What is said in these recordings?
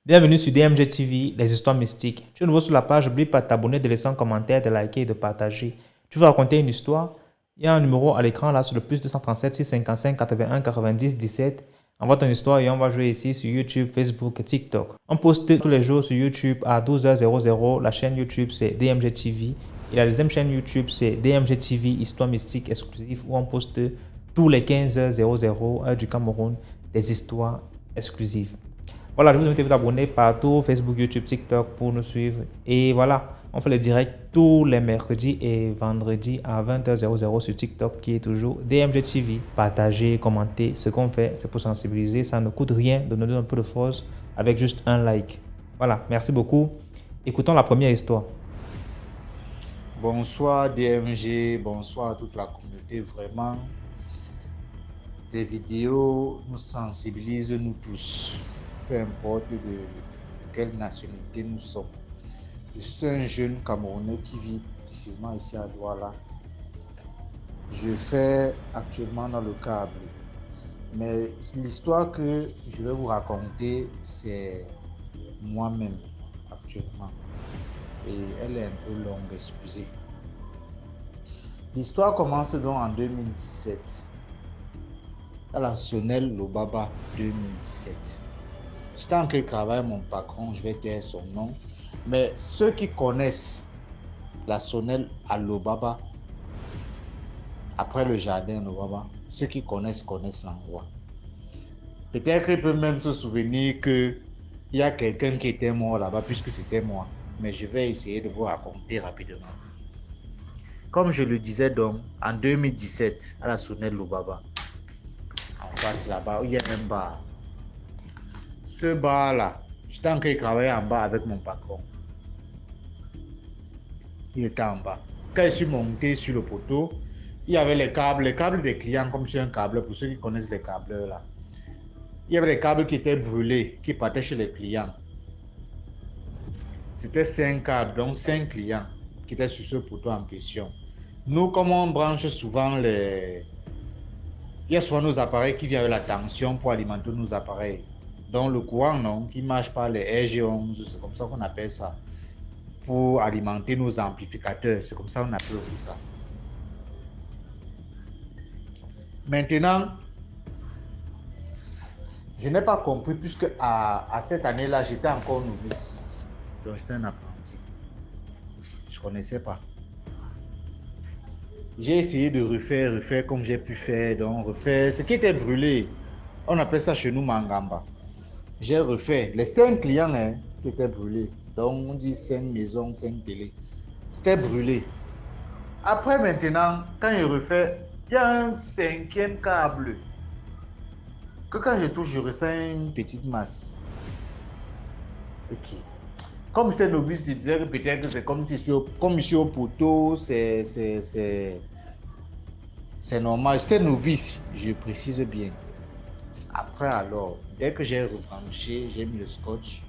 Bienvenue sur DMG TV, les histoires mystiques. Tu es nouveau sur la page, n'oublie pas de t'abonner, de laisser un commentaire, de liker et de partager. Tu veux raconter une histoire? Il y a un numéro à l'écran là sur le plus 237 655 81 90 17. Envoie ton histoire et on va jouer ici sur YouTube, Facebook et TikTok. On poste tous les jours sur YouTube à 12h00. La chaîne YouTube c'est DMG TV. Et la deuxième chaîne YouTube c'est DMG TV, histoire mystique exclusive où on poste tous les 15h00 heure du Cameroun des histoires exclusives. Voilà, je vous invite à vous abonner partout, Facebook, YouTube, TikTok pour nous suivre. Et voilà, on fait le direct tous les mercredis et vendredis à 20h00 sur TikTok qui est toujours DMG TV. Partagez, commentez, ce qu'on fait, c'est pour sensibiliser. Ça ne coûte rien de nous donner un peu de force avec juste un like. Voilà, merci beaucoup. Écoutons la première histoire. Bonsoir DMG, bonsoir à toute la communauté. Vraiment, tes vidéos nous sensibilisent nous tous, peu importe de quelle nationalité nous sommes. Je suis un jeune Camerounais qui vit précisément ici à Douala. Je fais actuellement dans le câble. Mais l'histoire que je vais vous raconter, c'est moi-même actuellement. Et elle est un peu longue, excusez. L'histoire commence donc en 2017. À la Sonnelle Lobaba 2017. J'étais en train de travailler mon patron, je vais taire son nom. Mais ceux qui connaissent la Sonnelle à Lobaba, après le jardin Lobaba, ceux qui connaissent l'endroit. Peut-être qu'ils peuvent même se souvenir qu'il y a quelqu'un qui était mort là-bas, puisque c'était moi. Mais je vais essayer de vous raconter rapidement. Comme je le disais donc, en 2017, à la Sonnelle Lobaba, en face là-bas, il y a un bar. Ce bar-là, j'étais en train de travailler en bas avec mon patron. Il était en bas. Quand je suis monté sur le poteau, il y avait les câbles des clients, comme sur un câble, pour ceux qui connaissent les câbleurs là. Il y avait les câbles qui étaient brûlés, qui partaient chez les clients. C'était 5 câbles, donc 5 clients qui étaient sur ce poteau en question. Nous, comme on branche souvent les... Il y a souvent nos appareils qui viennent avec la tension pour alimenter nos appareils. Donc le courant, non, qui marche par les RG11, c'est comme ça qu'on appelle ça. Pour alimenter nos amplificateurs, c'est comme ça qu'on appelle aussi ça. Maintenant, je n'ai pas compris puisque à cette année-là, j'étais encore novice. Donc j'étais un apprenti. Je ne connaissais pas. J'ai essayé de refaire comme j'ai pu faire, donc refaire ce qui était brûlé. On appelle ça chez nous Mangamba. J'ai refait les 5 clients qui étaient brûlés. Donc on dit 5 maisons, 5 télés. C'était brûlé. Après maintenant, quand je refais, il y a un 5e câble. Que quand je touche, je ressens une petite masse. Ok. Comme j'étais novice, je disais que peut-être que c'est comme ici au poteau, c'est normal. J'étais novice, je précise bien. Après alors, dès que j'ai rebranché, j'ai mis le scotch.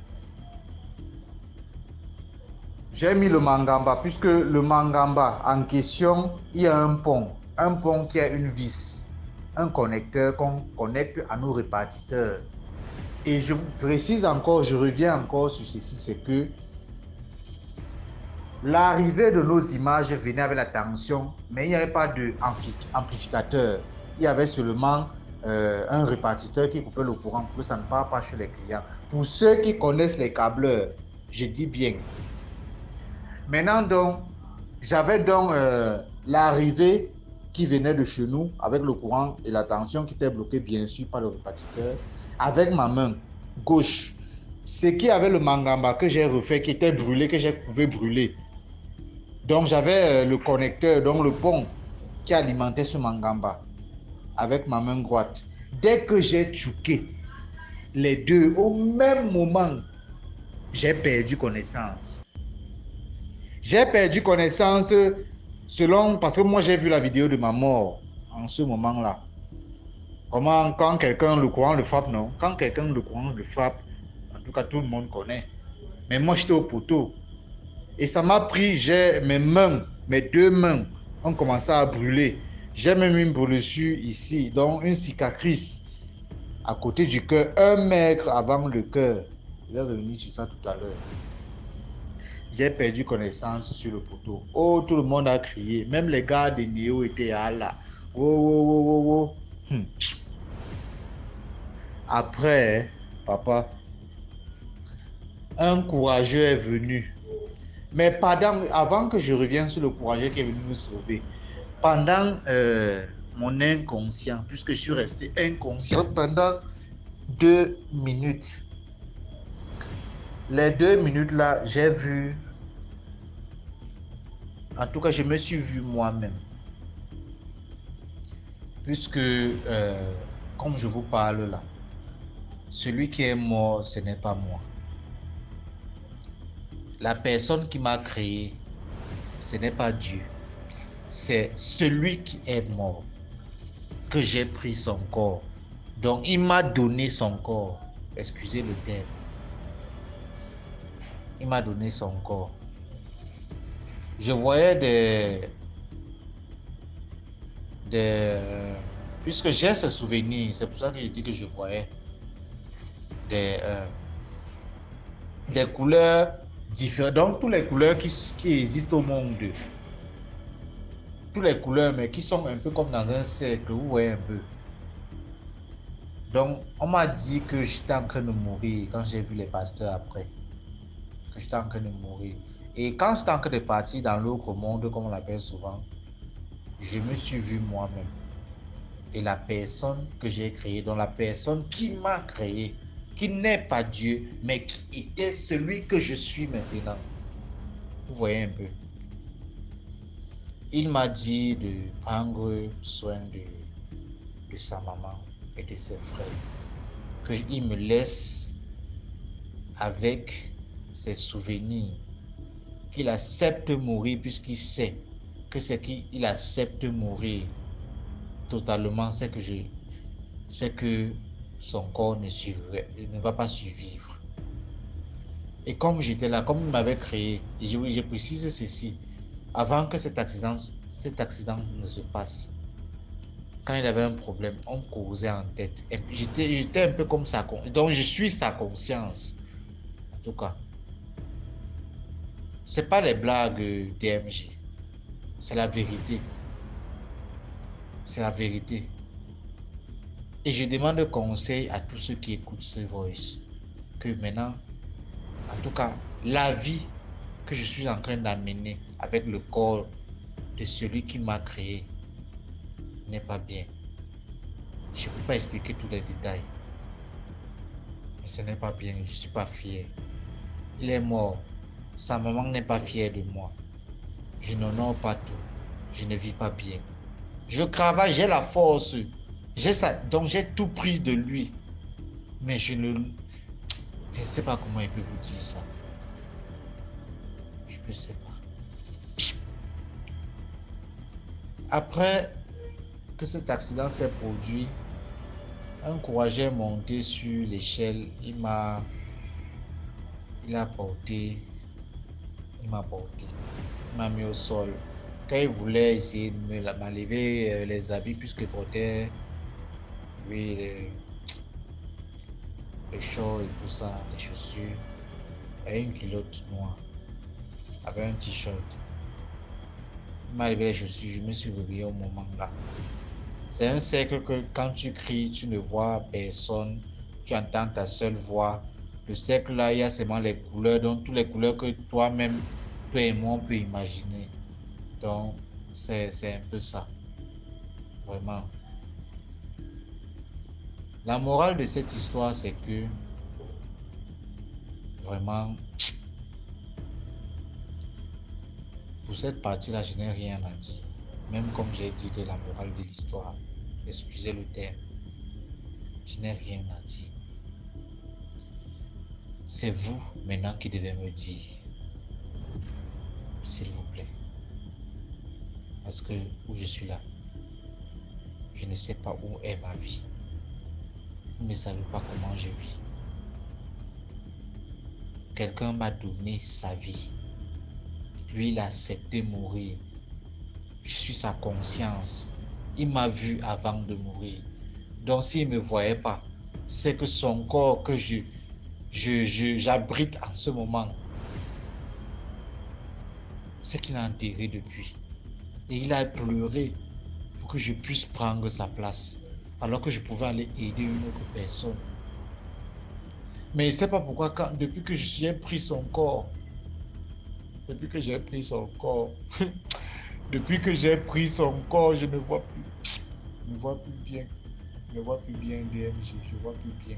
J'ai mis le mangamba, puisque le mangamba en question, il y a un pont qui a une vis, un connecteur qu'on connecte à nos répartiteurs. Et je vous précise encore, je reviens encore sur ceci, c'est que l'arrivée de nos images venait avec la tension, mais il n'y avait pas d'amplificateur. Il y avait seulement un répartiteur qui coupait le courant pour que ça ne parte pas chez les clients. Pour ceux qui connaissent les câbleurs, je dis bien. Maintenant donc, j'avais donc l'arrivée qui venait de chez nous avec le courant et la tension qui était bloquée bien sûr par le répartiteur avec ma main gauche. Ce qui avait le mangamba que j'ai refait, qui était brûlé, que j'ai pouvais brûler. Donc j'avais le connecteur, donc le pont qui alimentait ce mangamba avec ma main droite. Dès que j'ai tchouqué les deux au même moment, j'ai perdu connaissance. J'ai perdu connaissance parce que moi j'ai vu la vidéo de ma mort en ce moment-là. Comment quand quelqu'un le courant le frappe, non? Quand quelqu'un le courant le frappe, en tout cas tout le monde connaît. Mais moi j'étais au poteau. Et ça m'a pris, mes 2 mains ont commencé à brûler. J'ai même une brûlure ici, donc une cicatrice à côté du cœur, 1 mètre avant le cœur. Je vais revenir sur ça tout à l'heure. J'ai perdu connaissance sur le poteau. Oh, tout le monde a crié. Même les gars de Néo étaient là. Oh, oh, oh, oh, oh. Après, papa, un courageux est venu. Mais avant que je revienne sur le courageux qui est venu nous sauver, pendant mon inconscient, puisque je suis resté inconscient pendant 2 minutes. Les 2 minutes là, j'ai vu, en tout cas, je me suis vu moi-même. Puisque, comme je vous parle là, celui qui est mort, ce n'est pas moi. La personne qui m'a créé, ce n'est pas Dieu. C'est celui qui est mort que j'ai pris son corps. Donc, il m'a donné son corps. Excusez le terme. Il m'a donné son corps. Je voyais puisque j'ai ce souvenir, c'est pour ça que je dis que je voyais des couleurs différentes. Donc, toutes les couleurs qui existent au monde. Toutes les couleurs, mais qui sont un peu comme dans un cercle, vous voyez un peu. Donc, on m'a dit que j'étais en train de mourir quand j'ai vu les pasteurs après. Que j'étais en train de mourir. Et quand j'étais en train de partir dans l'autre monde, comme on l'appelle souvent, je me suis vu moi-même. Et la personne que j'ai créée, donc la personne qui m'a créé, qui n'est pas Dieu, mais qui était celui que je suis maintenant. Vous voyez un peu. Il m'a dit de prendre soin de sa maman et de ses frères. Qu'il me laisse avec ses souvenirs. Qu'il accepte mourir puisqu'il sait que c'est qu'il accepte mourir totalement, c'est que son corps ne va pas survivre. Et comme j'étais là, comme il m'avait créé, et je précise ceci, avant que cet accident ne se passe, quand il avait un problème, on causait en tête. Et j'étais un peu comme ça. Donc je suis sa conscience. En tout cas, c'est pas les blagues DMG. C'est la vérité. C'est la vérité. Et je demande conseil à tous ceux qui écoutent ce voice. Que maintenant, en tout cas, la vie que je suis en train d'amener avec le corps de celui qui m'a créé n'est pas bien. Je ne peux pas expliquer tous les détails. Mais ce n'est pas bien, je ne suis pas fier. Il est mort. Sa maman n'est pas fière de moi. Je n'honore pas tout. Je ne vis pas bien. Je travaille, j'ai la force. Donc j'ai tout pris de lui. Mais je ne sais pas comment il peut vous dire ça. Je ne sais pas. Après que cet accident s'est produit, un courageux est monté sur l'échelle. Il m'a porté. Il m'a mis au sol. Quand il voulait essayer de m'enlever les habits, puisque portait les shorts et tout ça, les chaussures, et une culotte noire, avec un t-shirt. Il m'a enlevé les chaussures, je me suis réveillé au moment là. C'est un cercle que quand tu cries, tu ne vois personne, tu entends ta seule voix. Le cercle là, il y a seulement les couleurs, donc toutes les couleurs que toi-même, toi et moi, on peut imaginer. Donc, c'est un peu ça. Vraiment. La morale de cette histoire, c'est que vraiment, pour cette partie-là, je n'ai rien à dire. Même comme j'ai dit que la morale de l'histoire, excusez le terme, je n'ai rien à dire. C'est vous maintenant qui devez me dire, s'il vous plaît. Parce que où je suis là, je ne sais pas où est ma vie. Vous ne savez pas comment je vis. Quelqu'un m'a donné sa vie. Lui, il a accepté mourir. Je suis sa conscience. il m'a vu avant de mourir. Donc s'il ne me voyait pas, c'est que son corps que j'abrite en ce moment, c'est qu'il a enterré depuis. Et il a pleuré pour que je puisse prendre sa place, alors que je pouvais aller aider une autre personne. Mais il ne sait pas pourquoi, depuis que j'ai pris son corps, depuis que j'ai pris son corps, depuis que j'ai pris son corps, je ne vois plus. Je ne vois plus bien. Je ne vois plus bien DMG. Je ne vois plus bien.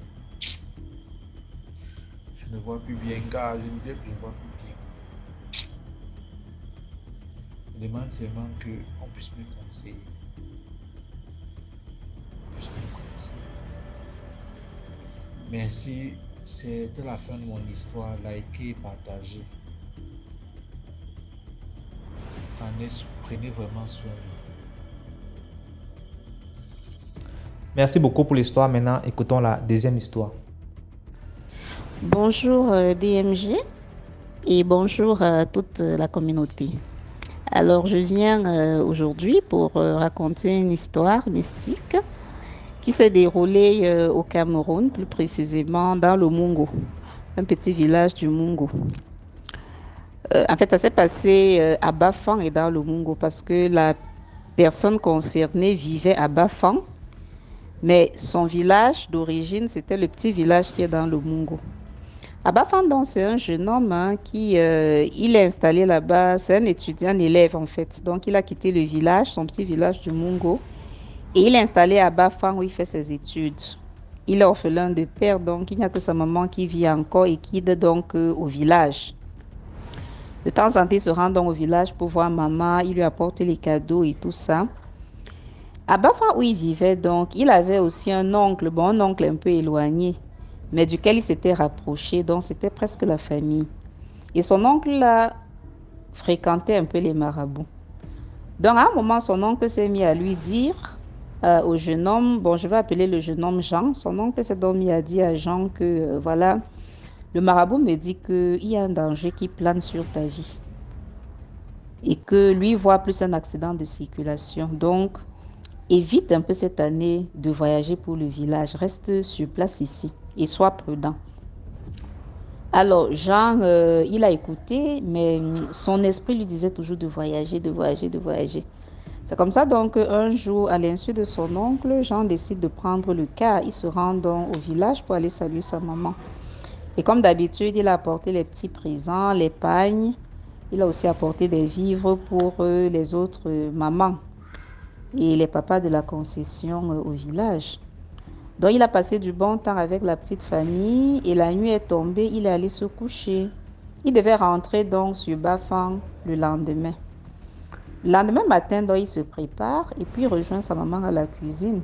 Je ne vois plus bien, car je ne vois plus bien. Je demande seulement qu'on puisse me conseiller. Merci. C'était la fin de mon histoire. Likez, partagez. Prenez vraiment soin de vous. Merci beaucoup pour l'histoire. Maintenant, écoutons la deuxième histoire. Bonjour DMG et bonjour à toute la communauté. Alors, je viens aujourd'hui pour raconter une histoire mystique qui s'est déroulée au Cameroun, plus précisément dans le Mungo, un petit village du Mungo. En fait, ça s'est passé à Bafang et dans le Mungo parce que la personne concernée vivait à Bafang, mais son village d'origine, c'était le petit village qui est dans le Mungo. À Bafang, donc, c'est un jeune homme qui il est installé là-bas. C'est un étudiant, un élève en fait. Donc, il a quitté le village, son petit village du Mungo, et il est installé à Bafang où il fait ses études. Il est orphelin de père, donc il n'y a que sa maman qui vit encore et qui aide donc au village. De temps en temps, il se rend donc au village pour voir maman, il lui apporte les cadeaux et tout ça. À Bafang où il vivait, donc, il avait aussi un oncle un peu éloigné, mais duquel il s'était rapproché, donc c'était presque la famille. Et son oncle là fréquentait un peu les marabouts. Donc à un moment, son oncle s'est mis à lui dire au jeune homme, je vais appeler le jeune homme Jean, son oncle s'est donc mis à dire à Jean que voilà, le marabout me dit qu'il y a un danger qui plane sur ta vie et que lui voit plus un accident de circulation. Donc, évite un peu cette année de voyager pour le village, reste sur place ici et sois prudent. Alors, Jean, il a écouté, mais son esprit lui disait toujours de voyager, de voyager, de voyager. C'est comme ça donc un jour, à l'insu de son oncle, Jean décide de prendre le car. Il se rend donc au village pour aller saluer sa maman. Et comme d'habitude, il a apporté les petits présents, les pagnes. Il a aussi apporté des vivres pour les autres mamans et les papas de la concession au village. Donc, il a passé du bon temps avec la petite famille et la nuit est tombée, il est allé se coucher. Il devait rentrer donc sur Bafang le lendemain. Le lendemain matin, donc, il se prépare et puis rejoint sa maman à la cuisine.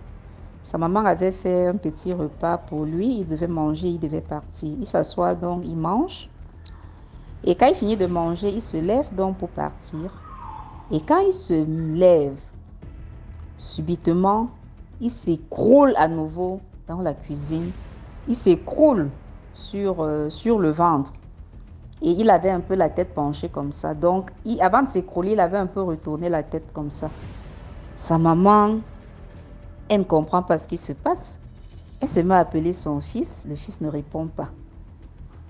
Sa maman avait fait un petit repas pour lui, il devait manger, il devait partir. Il s'assoit donc, il mange. Et quand il finit de manger, il se lève donc pour partir. Et quand il se lève, subitement, il s'écroule à nouveau dans la cuisine. Il s'écroule sur le ventre. Et il avait un peu la tête penchée comme ça. Donc, avant de s'écrouler, il avait un peu retourné la tête comme ça. Sa maman, elle ne comprend pas ce qui se passe. Elle se met à appeler son fils. Le fils ne répond pas.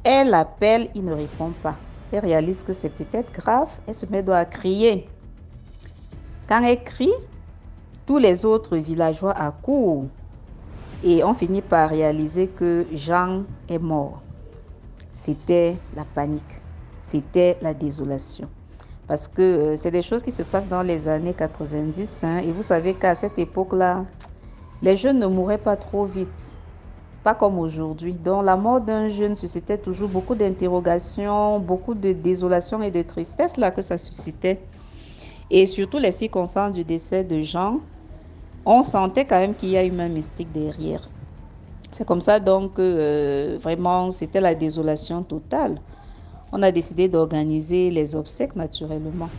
Elle l'appelle, il ne répond pas. Elle réalise que c'est peut-être grave. Elle se met donc à crier. Quand elle crie, tous les autres villageois accourent et on finit par réaliser que Jean est mort. C'était la panique, c'était la désolation. Parce que c'est des choses qui se passent dans les années 90. Et vous savez qu'à cette époque-là, les jeunes ne mouraient pas trop vite, pas comme aujourd'hui. Donc la mort d'un jeune suscitait toujours beaucoup d'interrogations, beaucoup de désolation et de tristesse là que ça suscitait. Et surtout les circonstances du décès de Jean, on sentait quand même qu'il y a une main mystique derrière. C'est comme ça donc que vraiment c'était la désolation totale. On a décidé d'organiser les obsèques naturellement.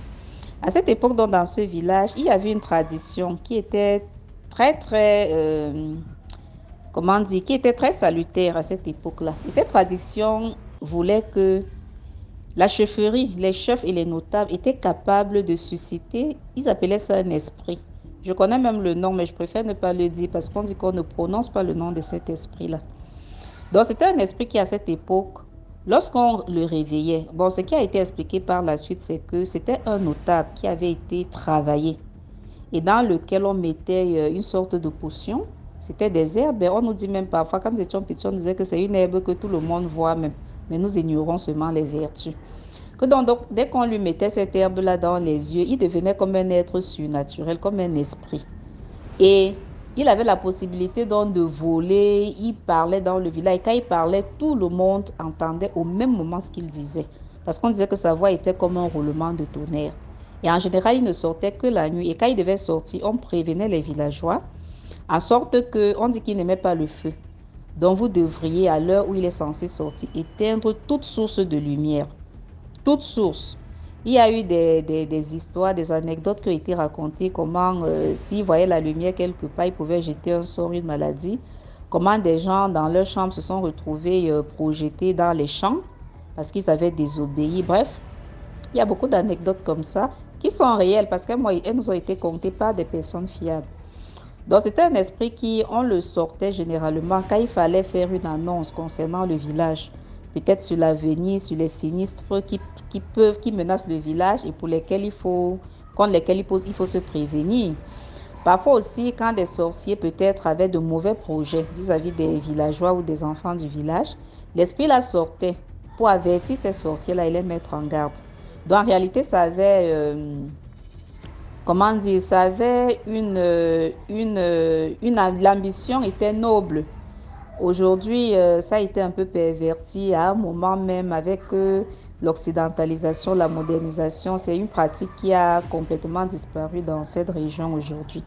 À cette époque, donc, dans ce village, il y avait une tradition qui était qui était très salutaire à cette époque-là. Et cette tradition voulait que la chefferie, les chefs et les notables étaient capables de susciter, ils appelaient ça un esprit, Je connais même le nom, mais je préfère ne pas le dire parce qu'on dit qu'on ne prononce pas le nom de cet esprit-là. Donc, c'était un esprit qui, à cette époque, lorsqu'on le réveillait, bon, ce qui a été expliqué par la suite, c'est que c'était un notable qui avait été travaillé et dans lequel on mettait une sorte de potion. C'était des herbes. On nous dit même parfois, quand nous étions petits, on disait que c'est une herbe que tout le monde voit même, mais nous ignorons seulement les vertus. Que donc, dès qu'on lui mettait cette herbe-là dans les yeux, il devenait comme un être surnaturel, comme un esprit. Et il avait la possibilité donc de voler, il parlait dans le village. Et quand il parlait, tout le monde entendait au même moment ce qu'il disait. Parce qu'on disait que sa voix était comme un roulement de tonnerre. Et en général, il ne sortait que la nuit. Et quand il devait sortir, on prévenait les villageois, en sorte que, on dit qu'il n'aimait pas le feu. Donc vous devriez, à l'heure où il est censé sortir, éteindre toute source de lumière. Toute source. Il y a eu des histoires, des anecdotes qui ont été racontées, comment s'ils voyaient la lumière quelque part, ils pouvaient jeter un sort, une maladie. Comment des gens dans leur chambre se sont retrouvés projetés dans les champs parce qu'ils avaient désobéi. Bref, il y a beaucoup d'anecdotes comme ça qui sont réelles parce qu'elles nous ont été contées par des personnes fiables. Donc, c'était un esprit qui, on le sortait généralement quand il fallait faire une annonce concernant le village. Peut-être sur l'avenir, sur les sinistres qui menacent le village et pour lesquels contre lesquels il faut se prévenir. Parfois aussi, quand des sorciers peut-être avaient de mauvais projets vis-à-vis des villageois ou des enfants du village, l'esprit la sortait pour avertir ces sorciers-là et les mettre en garde. Donc, en réalité, ça avait... comment dire, ça avait l'ambition était noble. Aujourd'hui, ça a été un peu perverti à un moment même avec l'occidentalisation, la modernisation. C'est une pratique qui a complètement disparu dans cette région aujourd'hui.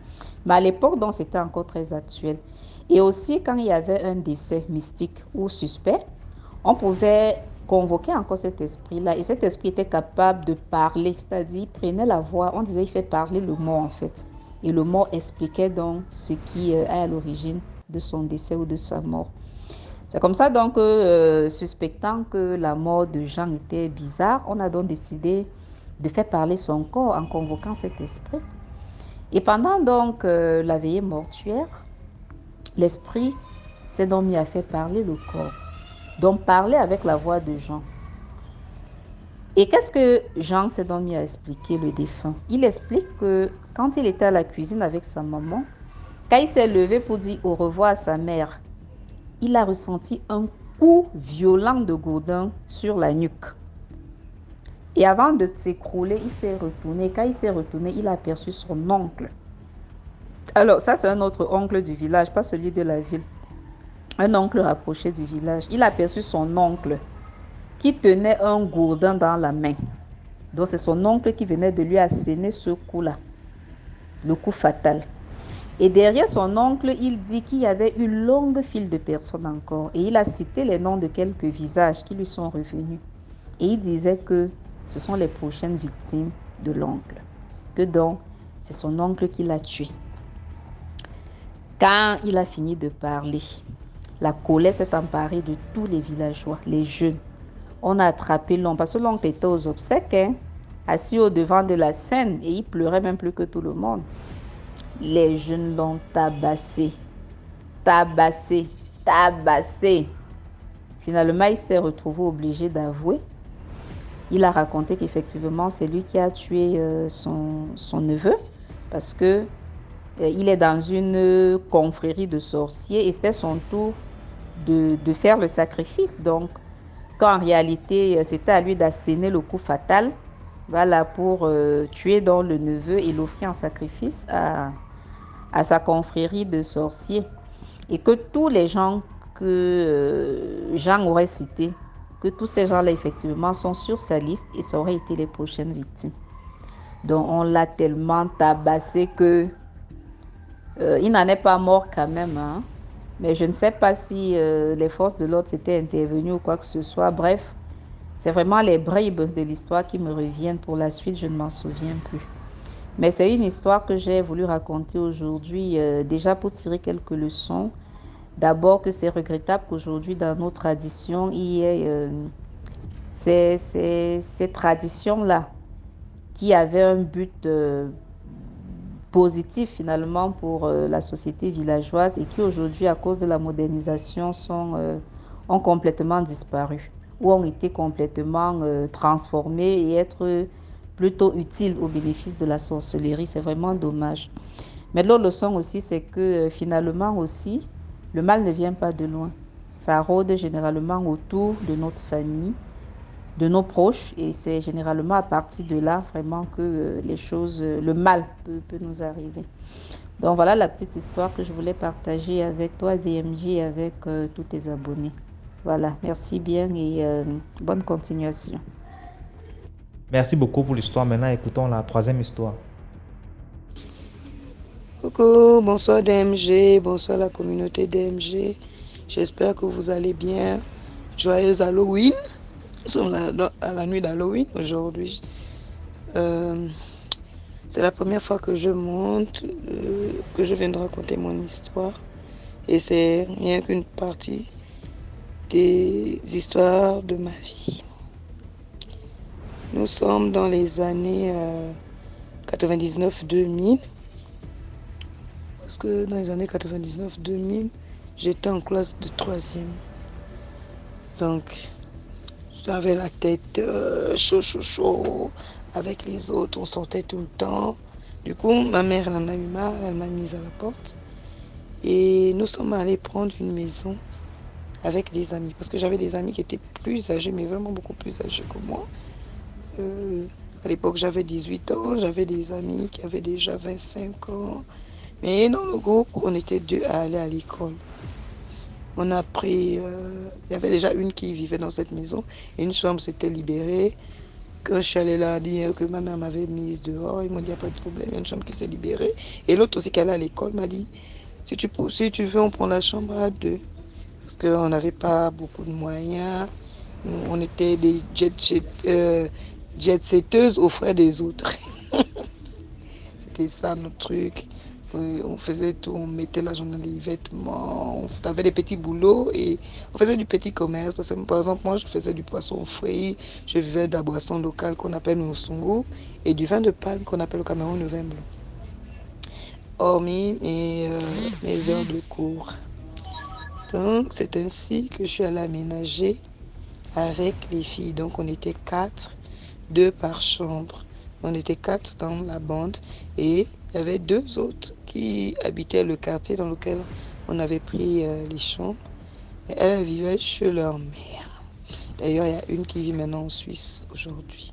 Mais à l'époque, donc, c'était encore très actuel. Et aussi, quand il y avait un décès mystique ou suspect, on pouvait convoquer encore cet esprit-là. Et cet esprit était capable de parler, c'est-à-dire, il prenait la voix, on disait, il fait parler le mort en fait. Et le mort expliquait donc ce qui est à l'origine de son décès ou de sa mort. C'est comme ça donc, suspectant que la mort de Jean était bizarre, on a donc décidé de faire parler son corps en convoquant cet esprit. Et pendant donc la veillée mortuaire, l'esprit s'est donc mis à faire parler le corps. Donc parler avec la voix de Jean. Et qu'est-ce que Jean s'est donc mis à expliquer, le défunt? Il explique que quand il était à la cuisine avec sa maman, quand il s'est levé pour dire au revoir à sa mère, il a ressenti un coup violent de gourdin sur la nuque. Et avant de s'écrouler, il s'est retourné. Quand il s'est retourné, il a aperçu son oncle. Alors, ça, c'est un autre oncle du village, pas celui de la ville. Un oncle rapproché du village. Il a aperçu son oncle qui tenait un gourdin dans la main. Donc, c'est son oncle qui venait de lui asséner ce coup-là, le coup fatal. Et derrière son oncle, il dit qu'il y avait une longue file de personnes encore. Et il a cité les noms de quelques visages qui lui sont revenus. Et il disait que ce sont les prochaines victimes de l'oncle. Que donc, c'est son oncle qui l'a tué. Quand il a fini de parler, la colère s'est emparée de tous les villageois, les jeunes. On a attrapé l'oncle, parce que l'oncle était aux obsèques, assis au devant de la scène, et il pleurait même plus que tout le monde. Les jeunes l'ont tabassé. Finalement, il s'est retrouvé obligé d'avouer. Il a raconté qu'effectivement, c'est lui qui a tué son neveu, parce que il est dans une confrérie de sorciers et c'était son tour de faire le sacrifice. Donc, quand en réalité, c'était à lui d'asséner le coup fatal, voilà, pour tuer donc le neveu et l'offrir en sacrifice à sa confrérie de sorciers. Et que tous les gens que Jean aurait cités, que tous ces gens-là, effectivement, sont sur sa liste et ça aurait été les prochaines victimes. Donc, on l'a tellement tabassé que il n'en est pas mort quand même, hein. Mais je ne sais pas si les forces de l'ordre s'étaient intervenues ou quoi que ce soit. Bref, c'est vraiment les bribes de l'histoire qui me reviennent. Pour la suite, je ne m'en souviens plus. Mais c'est une histoire que j'ai voulu raconter aujourd'hui, déjà pour tirer quelques leçons. D'abord que c'est regrettable qu'aujourd'hui, dans nos traditions, il y ait ces traditions-là qui avaient un but positifs finalement pour la société villageoise et qui aujourd'hui, à cause de la modernisation, ont complètement disparu ou ont été complètement transformés et être plutôt utiles au bénéfice de la sorcellerie. C'est vraiment dommage. Mais l'autre leçon aussi, c'est que finalement aussi, le mal ne vient pas de loin. Ça rôde généralement autour de notre famille, de nos proches, et c'est généralement à partir de là vraiment que les choses, le mal peut nous arriver. Donc voilà la petite histoire que je voulais partager avec toi, DMJ, et avec tous tes abonnés. Voilà, merci bien et bonne continuation. Merci beaucoup pour l'histoire. Maintenant, écoutons la troisième histoire. Coucou, bonsoir DMG, bonsoir la communauté DMG. J'espère que vous allez bien. Joyeux Halloween. Nous sommes à la nuit d'Halloween aujourd'hui. C'est la première fois que je monte, que je viens de raconter mon histoire. Et c'est rien qu'une partie des histoires de ma vie. Nous sommes dans les années 99-2000. Parce que dans les années 99-2000, j'étais en classe de 3e. Donc, j'avais la tête chaud. Avec les autres, on sortait tout le temps. Du coup, ma mère elle en a eu marre, elle m'a mise à la porte. Et nous sommes allés prendre une maison avec des amis. Parce que j'avais des amis qui étaient plus âgés, mais vraiment beaucoup plus âgés que moi. À l'époque, j'avais 18 ans. J'avais des amis qui avaient déjà 25 ans. Mais dans le groupe, on était deux à aller à l'école. On a pris... il y avait déjà une qui vivait dans cette maison. Et une chambre s'était libérée. Quand je suis allée là dire que ma mère m'avait mise dehors, ils m'ont dit, il n'y a pas de problème, il y a une chambre qui s'est libérée. Et l'autre aussi qui allait à l'école m'a dit, si tu veux, on prend la chambre à 2. Parce qu'on n'avait pas beaucoup de moyens. On était des jet-setteuses aux frais des autres. C'était ça notre truc. On faisait tout, on mettait l'argent dans les vêtements, on avait des petits boulots et on faisait du petit commerce. Parce que, par exemple, moi, je faisais du poisson frit, je vivais de la boisson locale qu'on appelle Moussungu et du vin de palme qu'on appelle au Cameroun le vin blanc. Hormis mes heures de cours. Donc, c'est ainsi que je suis allée aménager avec les filles. Donc, on était 4, 2 par chambre. On était 4 dans la bande et il y avait 2 autres qui habitaient le quartier dans lequel on avait pris les chambres. Et elles vivaient chez leur mère. D'ailleurs, il y a une qui vit maintenant en Suisse aujourd'hui.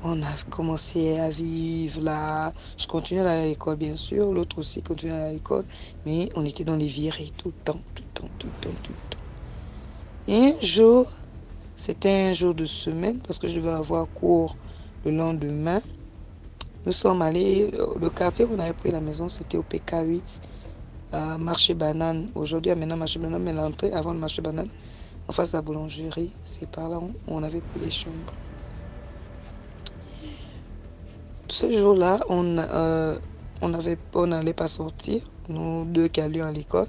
On a commencé à vivre là. Je continuais à aller à l'école, bien sûr. L'autre aussi continuait à aller à l'école. Mais on était dans les virées tout le temps. Et un jour, c'était un jour de semaine parce que je devais avoir cours le lendemain. Nous sommes allés, le quartier où on avait pris la maison, c'était au PK8, à Marché Banane. Aujourd'hui, il y a maintenant Marché Banane, mais l'entrée avant le Marché Banane, en face de la boulangerie, c'est par là où on avait pris les chambres. Ce jour-là, on n'allait pas sortir, nous 2 qui allions à l'école,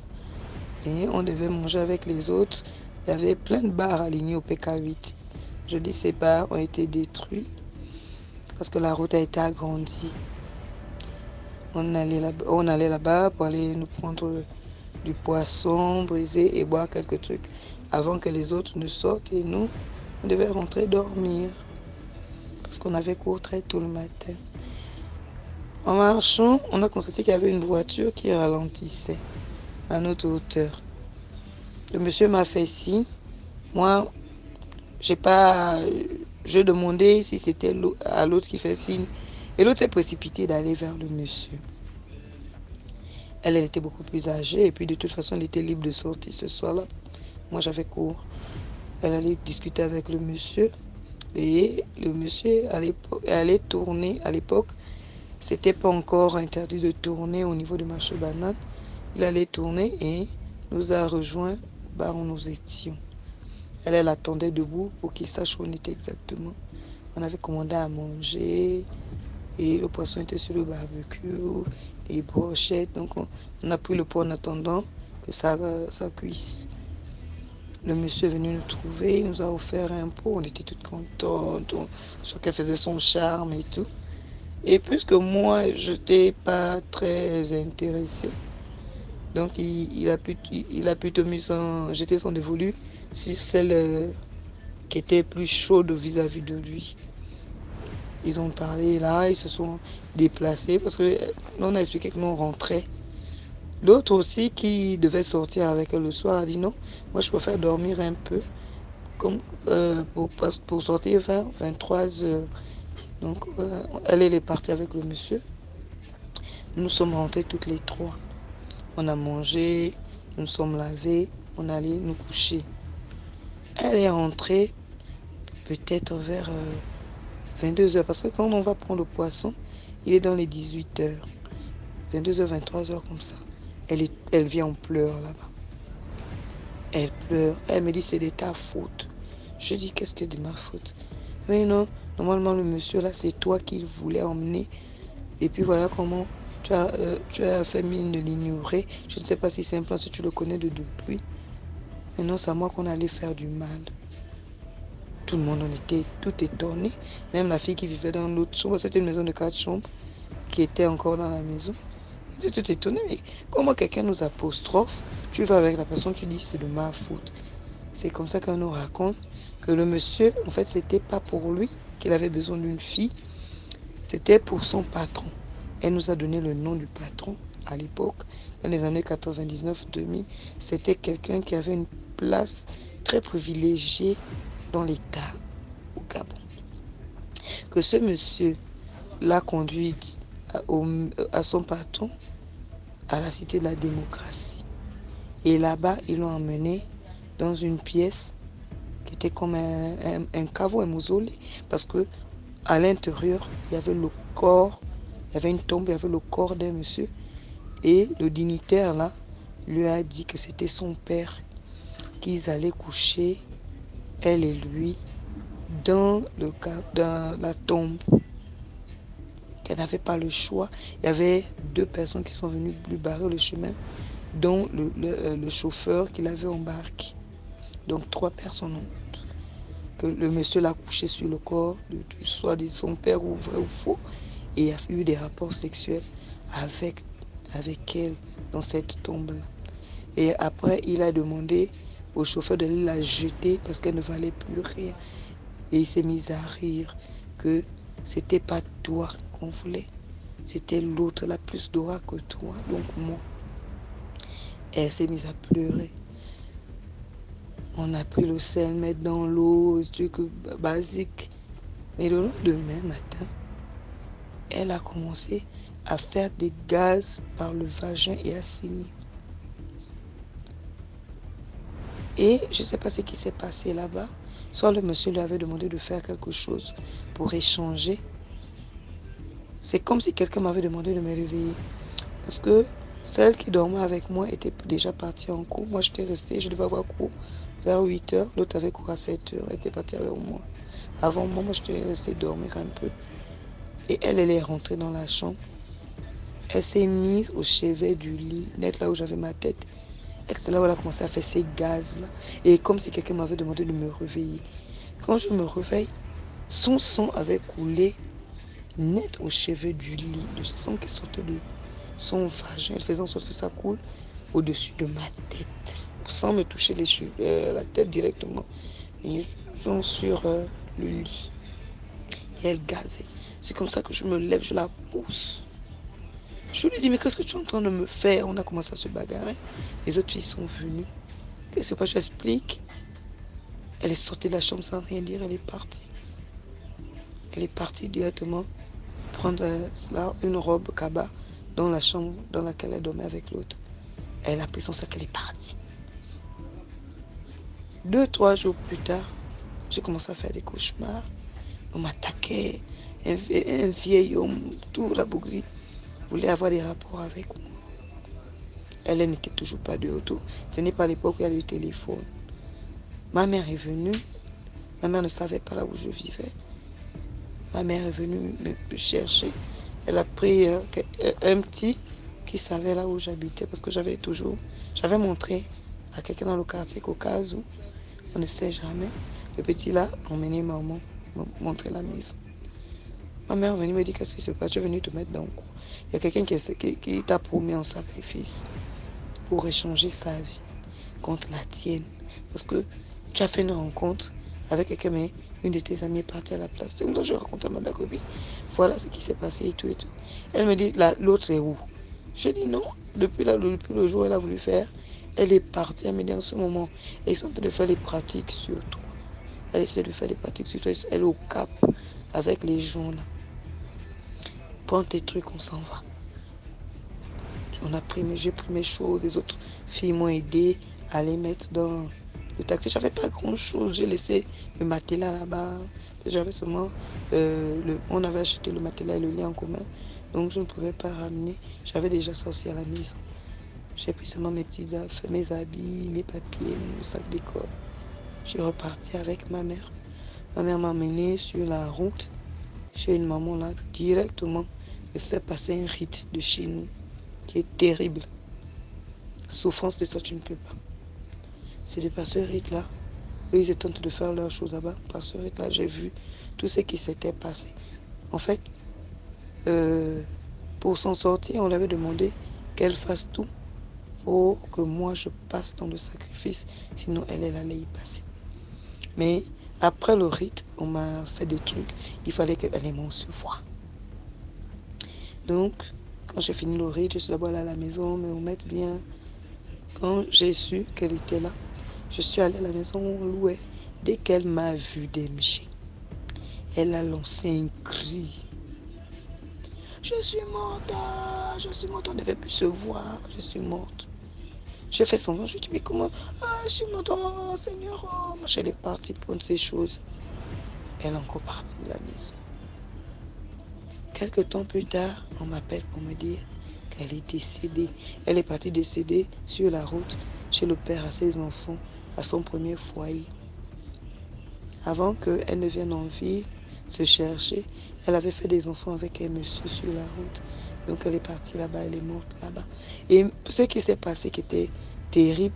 et on devait manger avec les autres. Il y avait plein de bars alignés au PK8. Je dis ces bars ont été détruits parce que la route a été agrandie. On allait là-bas pour aller nous prendre du poisson brisé et boire quelques trucs avant que les autres ne sortent et nous, on devait rentrer dormir parce qu'on avait cours très tôt le matin. En marchant, on a constaté qu'il y avait une voiture qui ralentissait à notre hauteur. Le monsieur m'a fait signe. Moi, je demandais si c'était à l'autre qui fait signe. Et l'autre s'est précipité d'aller vers le monsieur. Elle était beaucoup plus âgée et puis de toute façon, elle était libre de sortir ce soir-là. Moi, j'avais cours. Elle allait discuter avec le monsieur. Et le monsieur allait tourner. À l'époque, c'était pas encore interdit de tourner au niveau du marché banane. Il allait tourner et nous a rejoints au bar où nous étions. Elle attendait debout pour qu'il sache où on était exactement. On avait commandé à manger et le poisson était sur le barbecue, les brochettes. Donc on a pris le pot en attendant que ça cuise. Le monsieur est venu nous trouver, il nous a offert un pot. On était toutes contentes, chacun faisait son charme et tout. Et puisque moi, je n'étais pas très intéressée, donc il a plutôt jeté son dévolu sur celle qui était plus chaude vis-à-vis de lui. Ils ont parlé là, ils se sont déplacés parce que on a expliqué que nous on rentrait. L'autre aussi qui devait sortir avec elle le soir a dit non, moi je préfère dormir un peu comme, pour sortir vers 23h. Donc elle est partie avec le monsieur. Nous sommes rentrés toutes les trois. On a mangé, nous sommes lavés, on allait nous coucher. Elle est rentrée peut-être vers 22h parce que quand on va prendre le poisson, il est dans les 18h. 22h, 23h comme ça. Elle vient en pleurs là-bas. Elle pleure. Elle me dit c'est de ta faute. Je dis qu'est-ce que de ma faute? Mais non, normalement le monsieur là c'est toi qu'il voulait emmener. Et puis voilà comment tu as fait mine de l'ignorer. Je ne sais pas si c'est un plan, si tu le connais depuis. Mais non, c'est à moi qu'on allait faire du mal. Tout le monde en était tout étonné. Même la fille qui vivait dans l'autre chambre, c'était une maison de 4 chambres qui était encore dans la maison. On était tout étonné. Mais comment quelqu'un nous apostrophe? Tu vas avec la personne, tu dis c'est de ma faute. C'est comme ça qu'on nous raconte que le monsieur, en fait, c'était pas pour lui qu'il avait besoin d'une fille. C'était pour son patron. Elle nous a donné le nom du patron à l'époque, dans les années 99-2000. C'était quelqu'un qui avait une place très privilégiée dans l'État au Gabon. Que ce monsieur l'a conduite à son patron à la Cité de la Démocratie. Et là-bas, ils l'ont emmené dans une pièce qui était comme un caveau, un mausolée, parce que à l'intérieur, il y avait le corps, il y avait une tombe, il y avait le corps d'un monsieur. Et le dignitaire là lui a dit que c'était son père, qu'ils allaient coucher, elle et lui, dans la tombe. Qu'elle n'avait pas le choix. Il y avait 2 personnes qui sont venues lui barrer le chemin, dont le chauffeur qui l'avait embarqué. Donc 3 personnes que le monsieur l'a couché sur le corps, soit de son père ou vrai ou faux, et a eu des rapports sexuels avec elle dans cette tombe-là. Et après, il a demandé au chauffeur de la jeter parce qu'elle ne valait plus rien. Et il s'est mis à rire que c'était pas toi qu'on voulait, c'était l'autre, la plus dora que toi, donc moi. Et elle s'est mise à pleurer. On a pris le sel, mettre dans l'eau, truc basique. Mais le lendemain matin, elle a commencé à faire des gaz par le vagin et à saigner. Et je ne sais pas ce qui s'est passé là-bas. Soit le monsieur lui avait demandé de faire quelque chose pour échanger. C'est comme si quelqu'un m'avait demandé de me réveiller. Parce que celle qui dormait avec moi était déjà partie en cours. Moi, j'étais restée, je devais avoir cours vers 8h. L'autre avait cours à 7h. Elle était partie avec moi. Avant moi, j'étais restée dormir un peu. Et elle est rentrée dans la chambre. Elle s'est mise au chevet du lit, net là où j'avais ma tête. Et c'est là où elle a commencé à faire ces gaz-là. Et comme si quelqu'un m'avait demandé de me réveiller. Quand je me réveille, son sang avait coulé net au chevet du lit. Le sang qui sortait de son vagin. Elle faisait en sorte que ça coule au-dessus de ma tête. Sans me toucher la tête directement. Ils sont sur le lit. Et elle gazait. C'est comme ça que je me lève, je la pousse. Je lui dis, mais qu'est-ce que tu es en train de me faire? On a commencé à se bagarrer. Les autres filles sont venues. Qu'est-ce que j'explique? Elle est sortie de la chambre sans rien dire, elle est partie. Elle est partie directement prendre une robe kaba dans la chambre dans laquelle elle dormait avec l'autre. Elle a pris son sac, elle est partie. 2-3 jours plus tard, j'ai commencé à faire des cauchemars. On m'attaquait, un vieil homme, tout la bougie, voulait avoir des rapports avec moi. Elle n'était toujours pas de retour. Ce n'est pas l'époque où il y a le téléphone. Ma mère est venue. Ma mère ne savait pas là où je vivais. Ma mère est venue me chercher. Elle a pris un petit qui savait là où j'habitais parce que j'avais montré à quelqu'un dans le quartier qu'au cas où, on ne sait jamais. Le petit là, emmené maman, montrer la maison. Ma mère est venue me dire qu'est-ce qui se passe, tu es venu te mettre dans quoi? Il y a quelqu'un qui t'a promis un sacrifice pour échanger sa vie contre la tienne. Parce que tu as fait une rencontre avec quelqu'un, mais une de tes amies est partie à la place. C'est comme ça que je raconte à ma mère, oui, voilà ce qui s'est passé et tout et tout. Elle me dit, l'autre c'est où? Je dis non, depuis le jour où elle a voulu faire, elle est partie. Elle me dit en ce moment, ils sont en train de faire les pratiques sur toi. Elle essaie de faire les pratiques sur toi. Elle est au cap avec les gens là. Prends tes trucs, on s'en va. J'ai pris mes choses, les autres filles m'ont aidé à les mettre dans le taxi. J'avais pas grand chose, j'ai laissé le matelas là-bas. J'avais seulement, on avait acheté le matelas et le lit en commun, donc je ne pouvais pas ramener. J'avais déjà ça aussi à la maison. J'ai pris seulement mes petites affaires, mes habits, mes papiers, mon sac d'école. Je suis repartie avec ma mère. Ma mère m'a emmenée sur la route chez une maman là, directement, me fait passer un rite de chez nous qui est terrible. Souffrance de ça, tu ne peux pas. C'est de par ce rite-là, eux, ils étaient en train de faire leurs choses là-bas. Par ce rite-là, j'ai vu tout ce qui s'était passé. En fait, pour s'en sortir, on lui avait demandé qu'elle fasse tout pour que moi, je passe dans le sacrifice. Sinon, elle allait y passer. Mais après le rite, on m'a fait des trucs. Il fallait qu'elle ait mon voix. Donc, quand j'ai fini le rite, je suis d'abord allée à la maison, me remettre bien. Quand j'ai su qu'elle était là, je suis allée à la maison, on louait. Dès qu'elle m'a vu DMG, elle a lancé un cri. Je suis morte, on ne devait plus se voir, je suis morte. J'ai fait son vent, je lui ai dit, mais comment? Je suis morte, oh Seigneur, oh. Moi, elle est partie prendre ses choses. Elle est encore partie de la maison. Quelques temps plus tard, on m'appelle pour me dire qu'elle est décédée. Elle est partie décédée sur la route chez le père à ses enfants, à son premier foyer. Avant qu'elle ne vienne en ville se chercher, elle avait fait des enfants avec un monsieur sur la route. Donc elle est partie là-bas, elle est morte là-bas. Et ce qui s'est passé qui était terrible,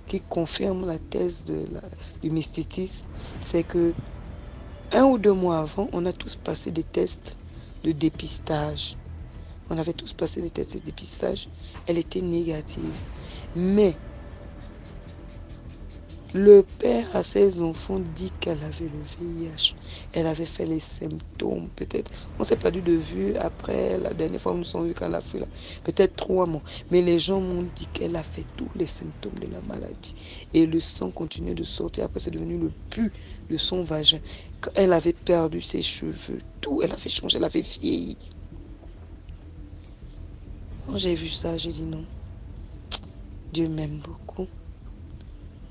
qui confirme la thèse du mysticisme, c'est que 1 ou 2 mois avant, on a tous passé des tests de dépistage. On avait tous passé des tests de dépistage. Elle était négative. Mais le père à ses enfants dit qu'elle avait le VIH. Elle avait fait les symptômes. Peut-être, on s'est perdu de vue après la dernière fois où nous sommes vus qu'elle a fait là. Peut-être 3 mois. Mais les gens m'ont dit qu'elle a fait tous les symptômes de la maladie. Et le sang continuait de sortir. Après, c'est devenu le pus de son vagin. Elle avait perdu ses cheveux. Tout, elle avait changé, elle avait vieilli. Quand j'ai vu ça, j'ai dit non. Dieu m'aime beaucoup.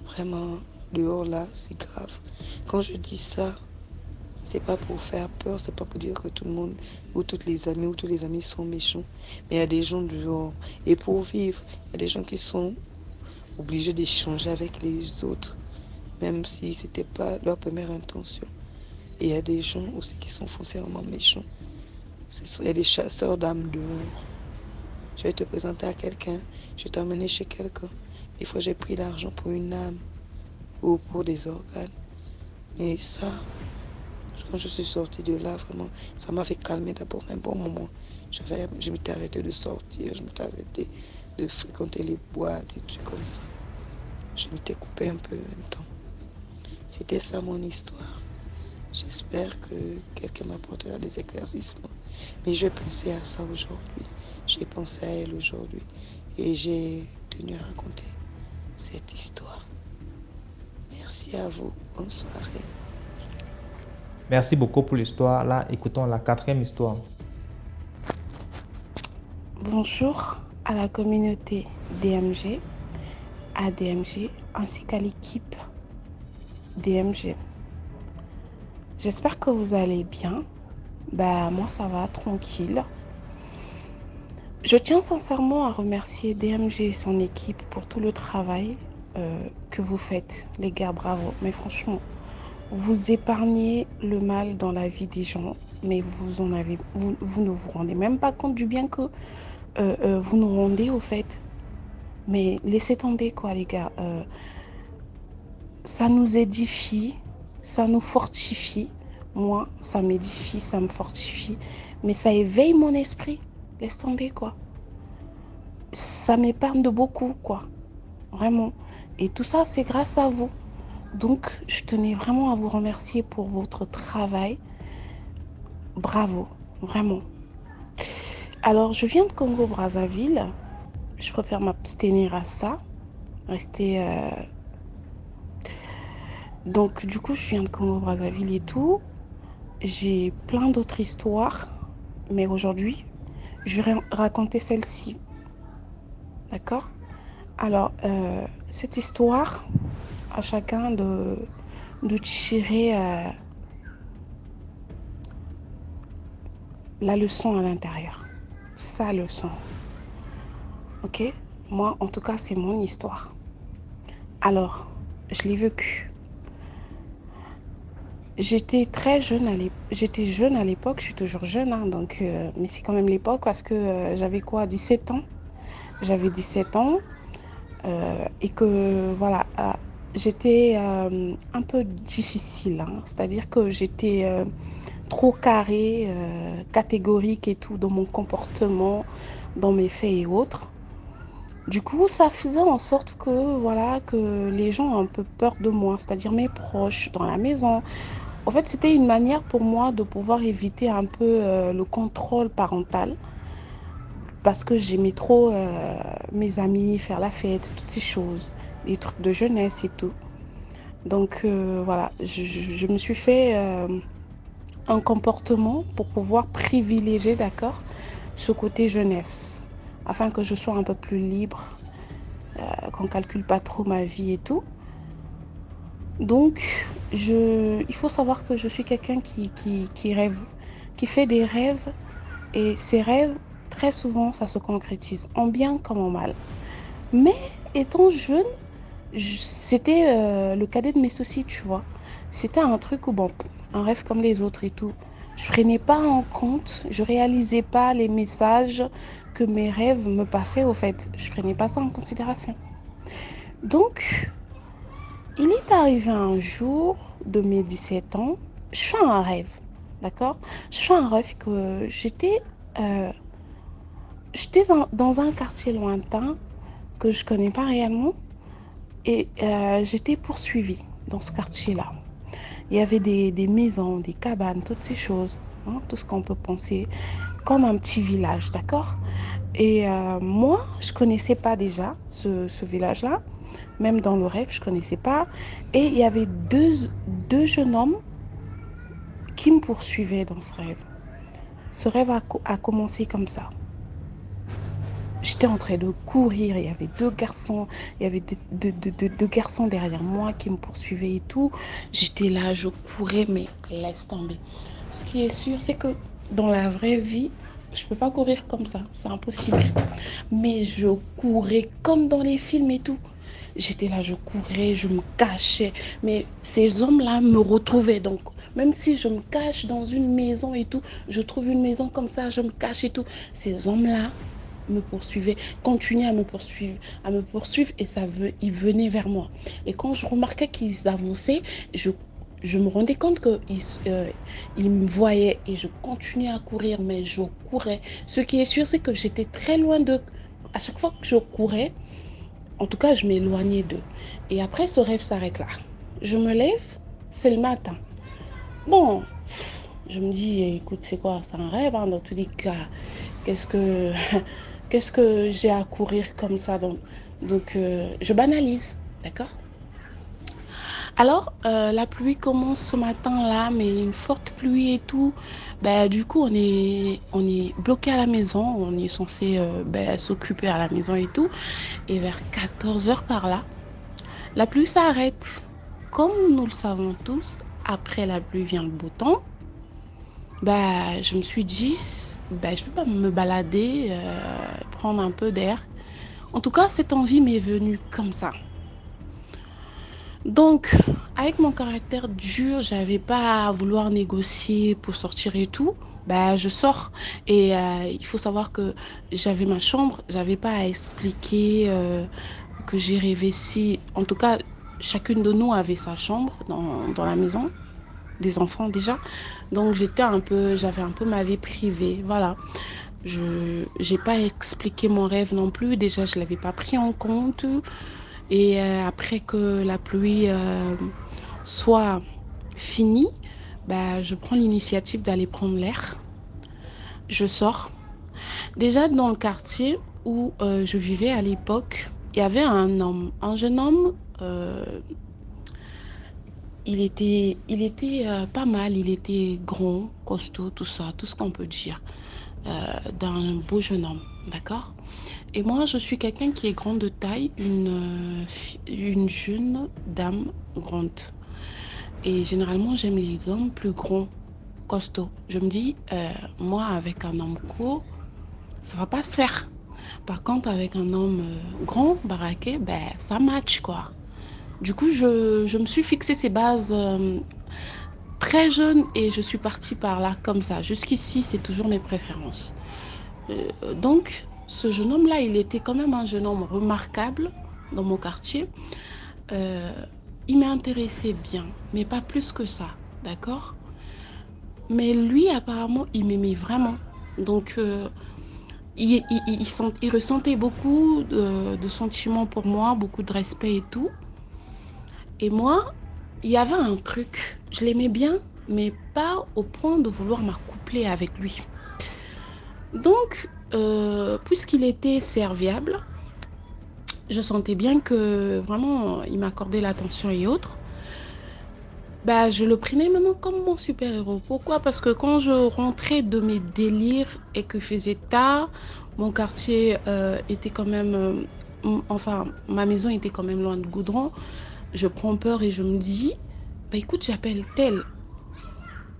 Vraiment, dehors là, c'est grave. Quand je dis ça, c'est pas pour faire peur, c'est pas pour dire que tout le monde, ou toutes les amies, ou tous les amis sont méchants. Mais il y a des gens dehors. Et pour vivre, il y a des gens qui sont obligés d'échanger avec les autres, même si c'était pas leur première intention. Et il y a des gens aussi qui sont foncièrement méchants. Il y a des chasseurs d'âmes dehors. Je vais te présenter à quelqu'un, je vais t'emmener chez quelqu'un. Des fois, j'ai pris l'argent pour une âme ou pour des organes. Mais ça, quand je suis sortie de là, vraiment, ça m'a fait calmer d'abord un bon moment. Je m'étais arrêtée de sortir, je m'étais arrêtée de fréquenter les boîtes et trucs comme ça. Je m'étais coupée un peu un temps. C'était ça mon histoire. J'espère que quelqu'un m'apportera des éclaircissements. Mais je pensais à ça aujourd'hui. J'ai pensé à elle aujourd'hui. Et j'ai tenu à raconter cette histoire. Merci à vous. Bonne soirée. Merci beaucoup pour l'histoire. Là, écoutons la 4e histoire. Bonjour à la communauté DMG, à DMG, ainsi qu'à l'équipe DMG. J'espère que vous allez bien. Moi, ça va, tranquille. Je tiens sincèrement à remercier DMG et son équipe pour tout le travail que vous faites. Les gars, bravo. Mais franchement, vous épargnez le mal dans la vie des gens, mais vous ne vous rendez même pas compte du bien que vous nous rendez au fait. Mais laissez tomber quoi, les gars. Ça nous édifie, ça nous fortifie Moi, ça m'édifie, ça me fortifie, mais ça éveille mon esprit. Laisse tomber, quoi. Ça m'épargne de beaucoup, quoi. Vraiment. Et tout ça, c'est grâce à vous. Donc, je tenais vraiment à vous remercier pour votre travail. Bravo, vraiment. Alors, je viens de Congo-Brazzaville. Je préfère m'abstenir à ça. Rester. Donc, du coup, je viens de Congo-Brazzaville et tout. J'ai plein d'autres histoires. Mais aujourd'hui, je vais raconter celle-ci. D'accord? Alors, cette histoire, à chacun de tirer la leçon à l'intérieur. Sa leçon. Ok? Moi, en tout cas, c'est mon histoire. Alors, je l'ai vécu. J'étais jeune à l'époque, je suis toujours jeune, hein, donc, mais c'est quand même l'époque parce que j'avais quoi, 17 ans? J'avais 17 ans et que voilà, j'étais un peu difficile, hein, c'est-à-dire que j'étais trop carrée, catégorique et tout dans mon comportement, dans mes faits et autres. Du coup, ça faisait en sorte que voilà, que les gens ont un peu peur de moi, c'est-à-dire mes proches dans la maison. En fait, c'était une manière pour moi de pouvoir éviter un peu le contrôle parental parce que j'aimais trop mes amis, faire la fête, toutes ces choses, les trucs de jeunesse et tout. Donc voilà, je me suis fait un comportement pour pouvoir privilégier, d'accord, ce côté jeunesse, afin que je sois un peu plus libre, qu'on ne calcule pas trop ma vie et tout. Donc, il faut savoir que je suis quelqu'un qui rêve, qui fait des rêves, et ces rêves, très souvent, ça se concrétise, en bien comme en mal. Mais étant jeune, c'était le cadet de mes soucis, tu vois. C'était un truc où, bon, un rêve comme les autres et tout. Je prenais pas en compte, je réalisais pas les messages que mes rêves me passaient au fait. Je prenais pas ça en considération. Donc, il est arrivé un jour de mes 17 ans, je fais un rêve, d'accord? Je fais un rêve que euh, j'étais dans un quartier lointain que je connais pas réellement et j'étais poursuivie dans ce quartier-là. Il y avait des maisons, des cabanes, toutes ces choses, hein, tout ce qu'on peut penser, comme un petit village, d'accord? Et moi, je connaissais pas déjà ce village-là. Même dans le rêve, je connaissais pas. Et il y avait deux jeunes hommes qui me poursuivaient dans ce rêve. Ce rêve a commencé comme ça. J'étais en train de courir, il y avait deux garçons, il y avait deux garçons derrière moi qui me poursuivaient et tout. J'étais là, je courais, mais laisse tomber. Ce qui est sûr, c'est que dans la vraie vie, je peux pas courir comme ça, c'est impossible. Mais je courais comme dans les films et tout. J'étais là, je courais, je me cachais. Mais ces hommes-là me retrouvaient. Donc, même si je me cache dans une maison et tout, je trouve une maison comme ça, je me cache et tout. Ces hommes-là me poursuivaient, continuaient à me poursuivre et ils venaient vers moi. Et quand je remarquais qu'ils avançaient, je me rendais compte qu'ils me voyaient et je continuais à courir, mais je courais. Ce qui est sûr, c'est que j'étais très loin d'eux. À chaque fois que je courais, en tout cas, je m'éloignais d'eux. Et après, ce rêve s'arrête là. Je me lève, c'est le matin. Bon, je me dis, écoute, c'est quoi? C'est un rêve, hein, dans tous les cas. Qu'est-ce que, qu'est-ce que j'ai à courir comme ça? Donc je banalise, d'accord? Alors, la pluie commence ce matin-là, mais une forte pluie et tout. Ben, du coup, on est bloqué à la maison. On est censé s'occuper à la maison et tout. Et vers 14 heures par là, la pluie s'arrête. Comme nous le savons tous, après la pluie vient le beau temps. Bah, je me suis dit, bah, je ne vais pas me balader, prendre un peu d'air. En tout cas, cette envie m'est venue comme ça. Donc, avec mon caractère dur, j'avais pas à vouloir négocier pour sortir et tout. Bah, je sors et il faut savoir que j'avais ma chambre, j'avais pas à expliquer que j'ai rêvé si. En tout cas, chacune de nous avait sa chambre dans la maison. des enfants déjà. Donc j'avais un peu ma vie privée, voilà. Je n'ai pas expliqué mon rêve non plus. Déjà, je ne l'avais pas pris en compte. Et après que la pluie soit finie, bah, je prends l'initiative d'aller prendre l'air. Je sors. Déjà, dans le quartier où je vivais à l'époque, il y avait un jeune homme. Il était pas mal. Il était grand, costaud, tout ça, tout ce qu'on peut dire d'un beau jeune homme. D'accord? Et moi, je suis quelqu'un qui est grande de taille, une jeune dame grande. Et généralement, j'aime les hommes plus grands, costauds. Je me dis, moi, avec un homme court, ça va pas se faire. Par contre, avec un homme grand, baraqué, ben, ça match, quoi. Du coup, je me suis fixé ces bases très jeune et je suis partie par là, comme ça. Jusqu'ici, c'est toujours mes préférences. Donc, ce jeune homme-là, il était quand même un jeune homme remarquable dans mon quartier. Euh, il m'intéressait bien, mais pas plus que ça, d'accord? Mais lui, apparemment, il m'aimait vraiment. Donc, il ressentait beaucoup de sentiments pour moi, beaucoup de respect et tout. Et moi, il y avait un truc, je l'aimais bien, mais pas au point de vouloir m'accoupler avec lui. Donc, puisqu'il était serviable, je sentais bien que vraiment, il m'accordait l'attention et autres. Bah, je le prenais maintenant comme mon super-héros. Pourquoi? Parce que quand je rentrais de mes délires et que faisait tard, mon quartier était quand même... enfin, ma maison était quand même loin de Goudron. Je prends peur et je me dis, bah écoute, j'appelle tel.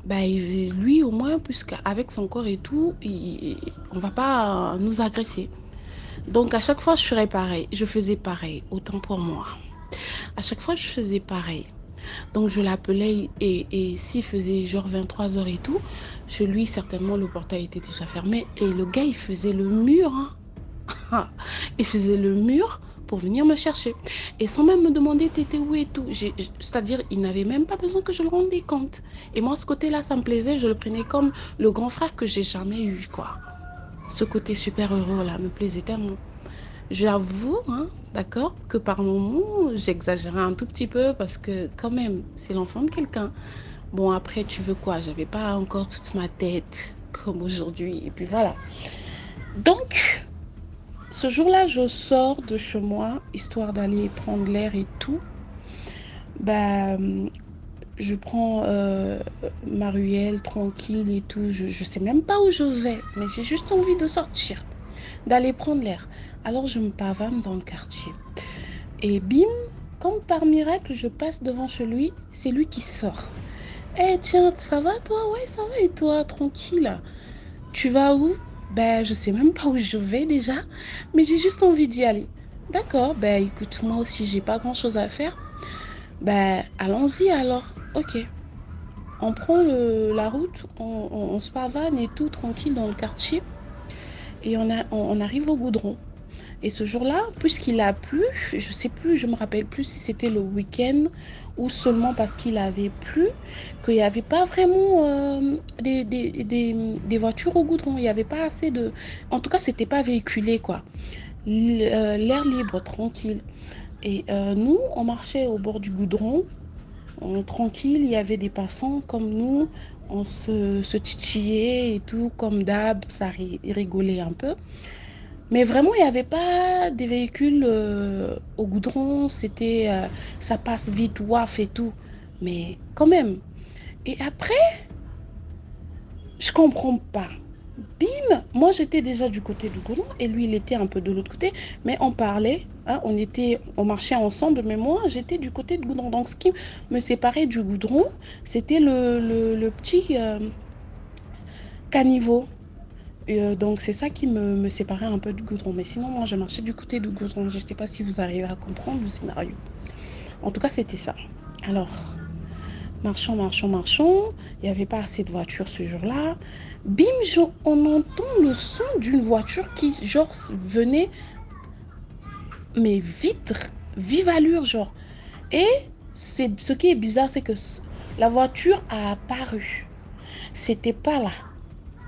Bah, lui, au moins, puisqu'avec son corps et tout, on va pas nous agresser. Donc, à chaque fois, je ferais pareil. Je faisais pareil, autant pour moi. À chaque fois, je faisais pareil. Donc, je l'appelais et s'il faisait genre 23 heures et tout, chez lui, certainement, le portail était déjà fermé. Et le gars, il faisait le mur, hein. Il faisait le mur pour venir me chercher. Et sans même me demander t'étais où et tout. C'est-à-dire, il n'avait même pas besoin que je le rende compte. Et moi, ce côté-là, ça me plaisait. Je le prenais comme le grand frère que j'ai jamais eu, quoi. Ce côté super heureux là me plaisait tellement. J'avoue, hein, d'accord, que par moments, j'exagérais un tout petit peu parce que quand même, c'est l'enfant de quelqu'un. Bon, après, tu veux quoi? J'avais pas encore toute ma tête comme aujourd'hui. Et puis voilà. Donc, ce jour-là, je sors de chez moi, histoire d'aller prendre l'air et tout. Bah, je prends ma ruelle tranquille et tout. Je sais même pas où je vais, mais j'ai juste envie de sortir, d'aller prendre l'air. Alors, je me pavane dans le quartier. Et bim, comme par miracle, je passe devant chez lui. C'est lui qui sort. Eh, tiens, ça va toi? Ouais, ça va et toi? Tranquille. Tu vas où? Ben, je sais même pas où je vais déjà, mais j'ai juste envie d'y aller. D'accord, ben écoute, moi aussi, j'ai pas grand-chose à faire. Ben, allons-y alors. Ok. On prend la route, on se pavane et tout, tranquille dans le quartier. Et on arrive au Goudron. Et ce jour-là, puisqu'il a plu, je sais plus, je me rappelle plus si c'était le week-end ou seulement parce qu'il avait plu, qu'il n'y avait pas vraiment des voitures au Goudron. Il n'y avait pas assez de... En tout cas, c'était pas véhiculé, quoi. L'air libre, tranquille. Et nous, on marchait au bord du Goudron, tranquille, il y avait des passants comme nous, on se titillait et tout, comme d'hab, ça rigolait un peu. Mais vraiment, il n'y avait pas des véhicules au Goudron, ça passe vite, waf et tout. Mais quand même. Et après, je comprends pas. Bim, moi j'étais déjà du côté du Goudron et lui il était un peu de l'autre côté, mais on parlait, hein, on marchait ensemble, mais moi j'étais du côté du Goudron. Donc ce qui me séparait du Goudron, c'était le petit caniveau. Donc c'est ça qui me séparait un peu du Goudron. Mais sinon moi je marchais du côté du Goudron. Je ne sais pas si vous arrivez à comprendre le scénario. En tout cas c'était ça. Alors, marchons, marchons, marchons. Il n'y avait pas assez de voitures ce jour-là. Bim, on entend le son d'une voiture qui, genre, venait, mais vite, vive allure, genre. Et ce qui est bizarre, c'est que La voiture a apparu. C'était pas là.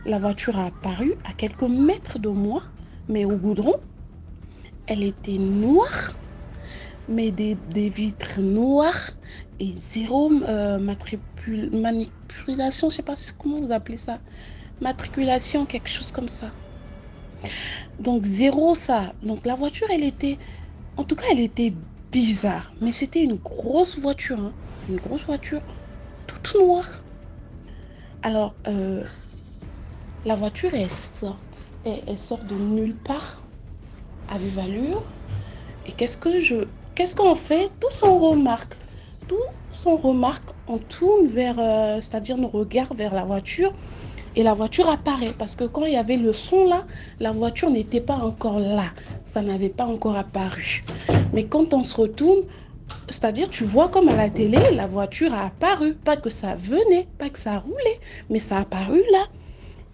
La voiture a apparu à quelques mètres de moi, mais au goudron. Elle était noire, mais des vitres noires et zéro manipulation, je sais pas comment vous appelez ça. Matriculation, quelque chose comme ça. Donc zéro ça. Donc la voiture, elle était bizarre, mais c'était une grosse voiture, hein. Une grosse voiture, toute noire. Alors, la voiture, elle sort de nulle part, à vive allure. Et qu'est-ce qu'on fait? Tous on remarque, on tourne vers, c'est-à-dire nos regards vers la voiture. Et la voiture apparaît parce que quand il y avait le son là, la voiture n'était pas encore là. Ça n'avait pas encore apparu. Mais quand on se retourne, c'est-à-dire tu vois comme à la télé, la voiture a apparu. Pas que ça venait, pas que ça roulait, mais ça a apparu là.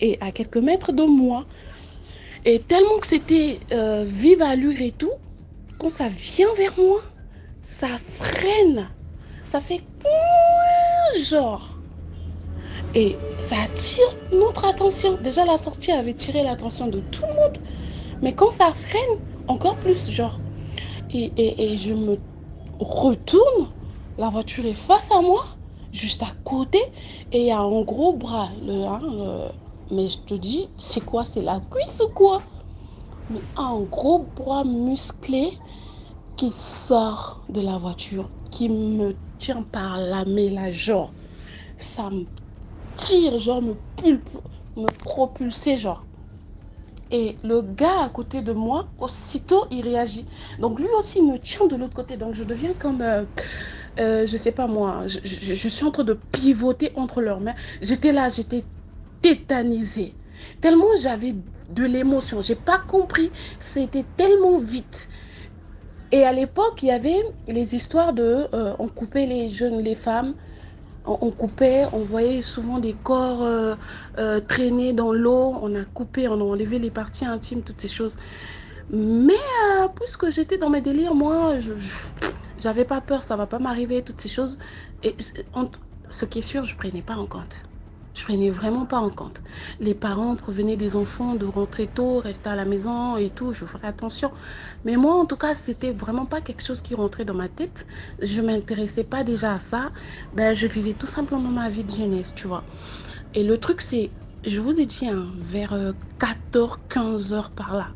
Et à quelques mètres de moi. Et tellement que c'était vive allure et tout, quand ça vient vers moi, ça freine. Ça fait genre. Et ça attire notre attention. Déjà, la sortie avait tiré l'attention de tout le monde. Mais quand ça freine, encore plus, genre. Et je me retourne. La voiture est face à moi, juste à côté. Et il y a un gros bras. Mais je te dis, c'est quoi? C'est la cuisse ou quoi? Mais un gros bras musclé qui sort de la voiture, qui me tient par la main, là, genre. Ça me tire, genre me propulser, genre. Et le gars à côté de moi, aussitôt, il réagit. Donc lui aussi, il me tient de l'autre côté. Donc je deviens comme, je sais pas moi, je suis en train de pivoter entre leurs mains. J'étais là, j'étais tétanisée. Tellement j'avais de l'émotion. J'ai pas compris. C'était tellement vite. Et à l'époque, il y avait les histoires de, on coupait les jeunes, les femmes. On coupait, on voyait souvent des corps traîner dans l'eau, on a coupé, on a enlevé les parties intimes, toutes ces choses. Mais puisque j'étais dans mes délires, moi, j'avais pas peur, ça va pas m'arriver, toutes ces choses. Et ce qui est sûr, je prenais pas en compte. Je prenais vraiment pas en compte. Les parents prévenaient des enfants de rentrer tôt, rester à la maison et tout, je ferais attention. Mais moi, en tout cas, c'était vraiment pas quelque chose qui rentrait dans ma tête. Je m'intéressais pas déjà à ça. Je vivais tout simplement ma vie de jeunesse, tu vois. Et le truc, c'est, je vous ai dit, hein, vers 14, 15 heures par là,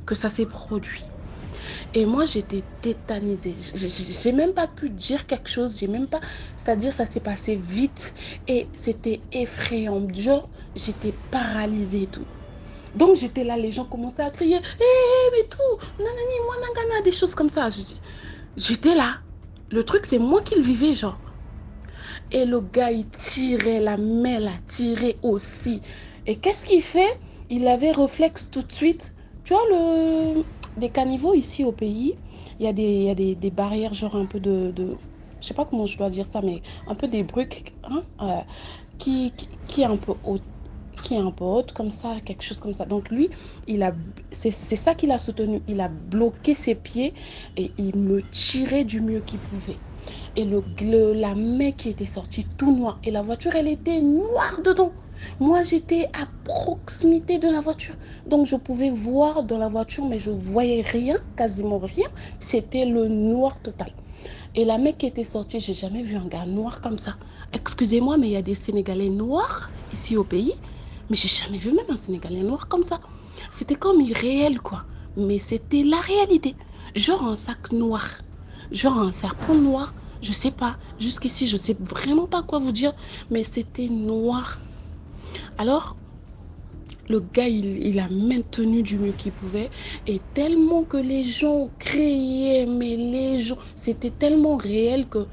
que ça s'est produit. Et moi, j'étais tétanisée. J'ai même pas pu dire quelque chose. J'ai même pas... C'est-à-dire, ça s'est passé vite. Et c'était effrayant. Genre, j'étais paralysée et tout. Donc, j'étais là. Les gens commençaient à crier. Mais tout. Nanani, moi, nangana. Des choses comme ça. J'étais là. Le truc, c'est moi qui le vivais, genre. Et le gars, il tirait. La main, la tirait aussi. Et qu'est-ce qu'il fait? Il avait réflexe tout de suite. Tu vois, des caniveaux ici au pays, il y a des barrières, genre un peu je sais pas comment je dois dire ça, mais un peu des briques, hein, qui est un peu haute, comme ça, quelque chose comme ça. Donc lui, c'est ça qu'il a soutenu. Il a bloqué ses pieds et il me tirait du mieux qu'il pouvait. Et la main qui était sortie tout noir. Et la voiture, elle était noire dedans. Moi, j'étais à proximité de la voiture. Donc, je pouvais voir dans la voiture, mais je voyais rien, quasiment rien. C'était le noir total. Et la mec qui était sortie, j'ai jamais vu un gars noir comme ça. Excusez-moi, mais il y a des Sénégalais noirs ici au pays. Mais j'ai jamais vu même un Sénégalais noir comme ça. C'était comme irréel, quoi. Mais c'était la réalité. Genre un sac noir. Genre un serpent noir. Je sais pas. Jusqu'ici, je sais vraiment pas quoi vous dire. Mais c'était noir. Alors, le gars, il a maintenu du mieux qu'il pouvait. Et tellement que les gens criaient, mais les gens... C'était tellement réel que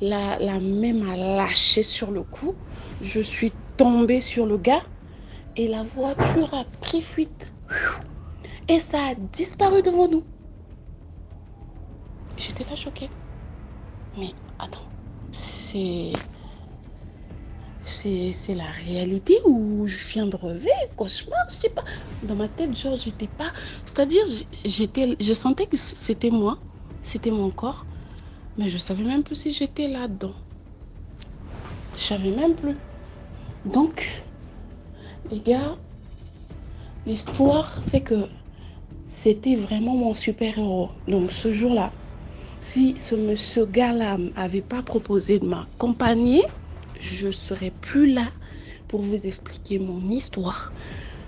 la main m'a lâché sur le coup. Je suis tombée sur le gars et la voiture a pris fuite. Et ça a disparu devant nous. J'étais là choquée. Mais attends, c'est la réalité ou je viens de rêver, cauchemar, je sais pas. Dans ma tête, genre, j'étais pas... C'est-à-dire, je sentais que c'était moi, c'était mon corps, mais je savais même plus si j'étais là-dedans. Je savais même plus. Donc, les gars, l'histoire, c'est que c'était vraiment mon super-héros. Donc, ce jour-là, si ce gars-là m'avait pas proposé de m'accompagner, je ne serais plus là pour vous expliquer mon histoire.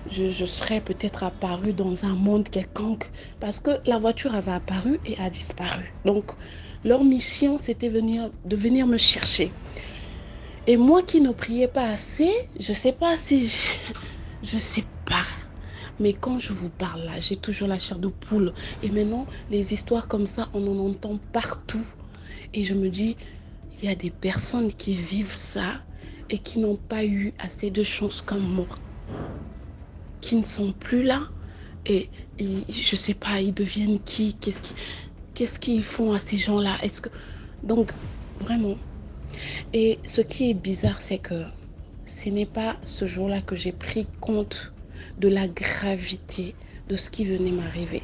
Je serais peut-être apparue dans un monde quelconque parce que la voiture avait apparu et a disparu. Donc, leur mission, c'était de venir me chercher. Et moi qui ne priais pas assez, je sais pas si... Je sais pas. Mais quand je vous parle là, j'ai toujours la chair de poule. Et maintenant, les histoires comme ça, on en entend partout. Et je me dis, il y a des personnes qui vivent ça et qui n'ont pas eu assez de chance comme moi, qui ne sont plus là. Et je sais pas, ils deviennent qui? Qu'est-ce qu'ils font à ces gens-là? Donc, vraiment. Et ce qui est bizarre, c'est que ce n'est pas ce jour-là que j'ai pris compte de la gravité de ce qui venait m'arriver.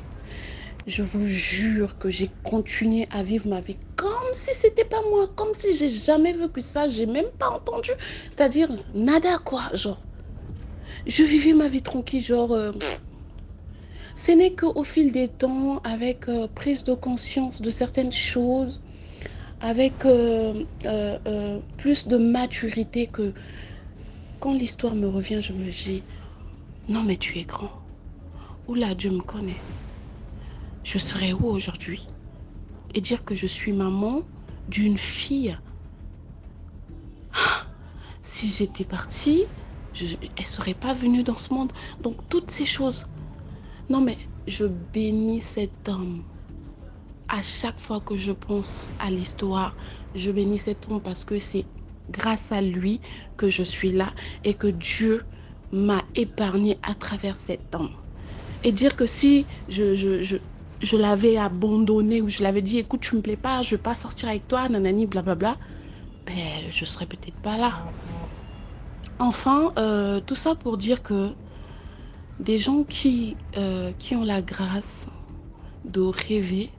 Je vous jure que j'ai continué à vivre ma vie comme si c'était pas moi, comme si j'ai jamais vécu ça, j'ai même pas entendu. C'est-à-dire, nada quoi, genre. Je vivais ma vie tranquille, genre... Ce n'est qu'au fil des temps, avec prise de conscience de certaines choses, avec plus de maturité que quand l'histoire me revient, je me dis, non mais tu es grand. Oula, Dieu me connaît. Je serais où aujourd'hui? Et dire que je suis maman d'une fille. Si j'étais partie, elle ne serait pas venue dans ce monde. Donc toutes ces choses. Non mais je bénis cet homme. À chaque fois que je pense à l'histoire, je bénis cet homme parce que c'est grâce à lui que je suis là et que Dieu m'a épargné à travers cet homme. Et dire que si je l'avais abandonné ou je l'avais dit, écoute, tu me plais pas, je ne veux pas sortir avec toi, nanani, blablabla, ben, je serais peut-être pas là. Enfin, tout ça pour dire que des gens qui ont la grâce de rêver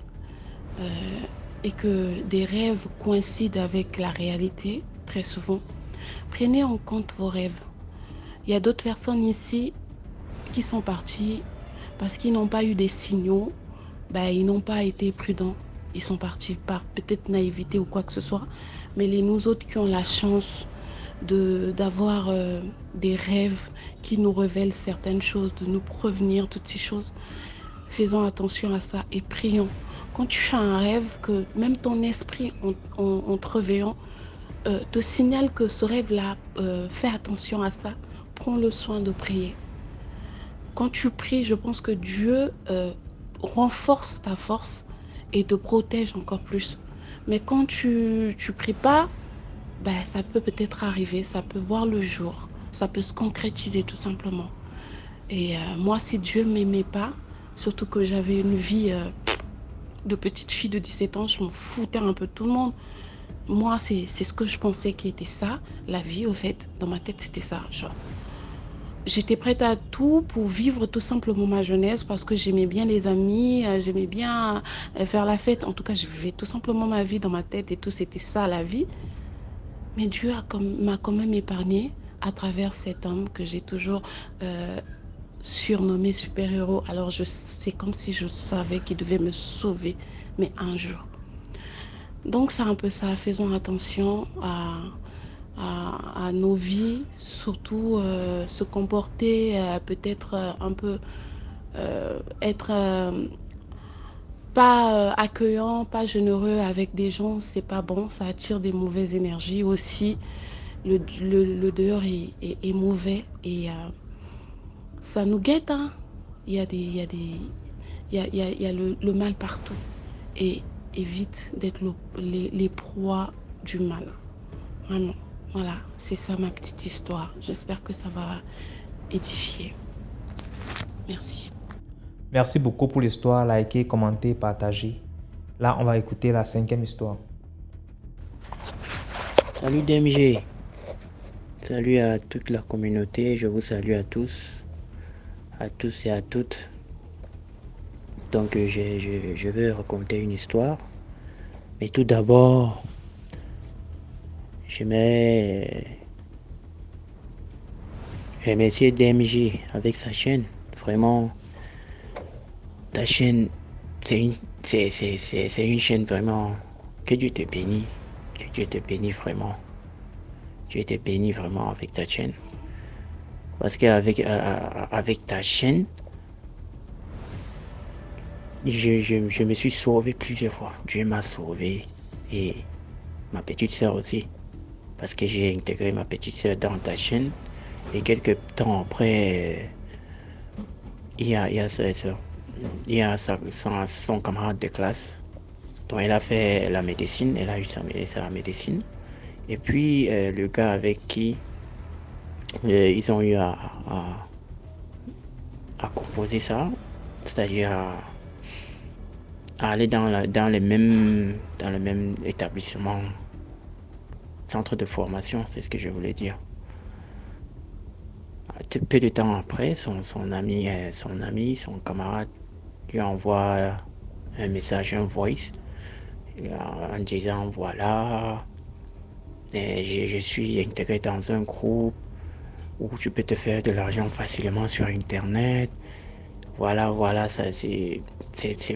et que des rêves coïncident avec la réalité, très souvent, prenez en compte vos rêves. Il y a d'autres personnes ici qui sont parties parce qu'ils n'ont pas eu des signaux, ben, ils n'ont pas été prudents. Ils sont partis par peut-être naïveté ou quoi que ce soit. Mais nous autres qui ont la chance d'avoir des rêves qui nous révèlent certaines choses, de nous prévenir, toutes ces choses, faisons attention à ça et prions. Quand tu fais un rêve, que même ton esprit, en te réveillant, te signale que ce rêve-là, fais attention à ça, prends le soin de prier. Quand tu pries, je pense que Dieu renforce ta force et te protège encore plus. Mais quand tu pries pas, ben, ça peut peut-être arriver, ça peut voir le jour, ça peut se concrétiser tout simplement. Et moi, si Dieu ne m'aimait pas, surtout que j'avais une vie de petite fille de 17 ans, je m'en foutais un peu de tout le monde. Moi, c'est ce que je pensais qui était ça, la vie, au fait. Dans ma tête, c'était ça, genre. J'étais prête à tout pour vivre tout simplement ma jeunesse parce que j'aimais bien les amis, j'aimais bien faire la fête. En tout cas, je vivais tout simplement ma vie dans ma tête et tout, c'était ça la vie. Mais Dieu m'a quand même épargnée à travers cet homme que j'ai toujours surnommé super-héros. Alors c'est comme si je savais qu'il devait me sauver, mais un jour. Donc c'est un peu ça, faisons attention à nos vies, surtout se comporter peut-être un peu, être pas accueillant, pas généreux avec des gens, c'est pas bon, ça attire des mauvaises énergies aussi. Le dehors est mauvais et ça nous guette, hein. Il y a le mal partout et évite d'être les proies du mal. Vraiment, voilà, c'est ça ma petite histoire. J'espère que ça va édifier. Merci. Merci beaucoup pour l'histoire. Likez, commentez, partagez. Là, on va écouter la 5e histoire. Salut DMG. Salut à toute la communauté. Je vous salue à tous et à toutes. Donc, je vais raconter une histoire. Mais tout d'abord, J'aimerais remercier DMG avec sa chaîne. Vraiment, ta chaîne, c'est une chaîne vraiment que Dieu te bénit. Que Dieu te bénit vraiment. Dieu te bénit vraiment avec ta chaîne. Parce qu'avec avec ta chaîne, je me suis sauvé plusieurs fois. Dieu m'a sauvé. Et ma petite sœur aussi. Parce que j'ai intégré ma petite sœur dans ta chaîne. Et quelques temps après, il y a son camarade de classe. Donc elle a fait la médecine, elle a eu sa médecine. Et puis le gars avec qui ils ont eu à composer ça, c'est-à-dire à aller dans le même établissement, centre de formation, c'est ce que je voulais dire. Peu de temps après, son camarade lui envoie un message, un voice, en disant voilà, je suis intégré dans un groupe où tu peux te faire de l'argent facilement sur internet. Voilà, ça c'est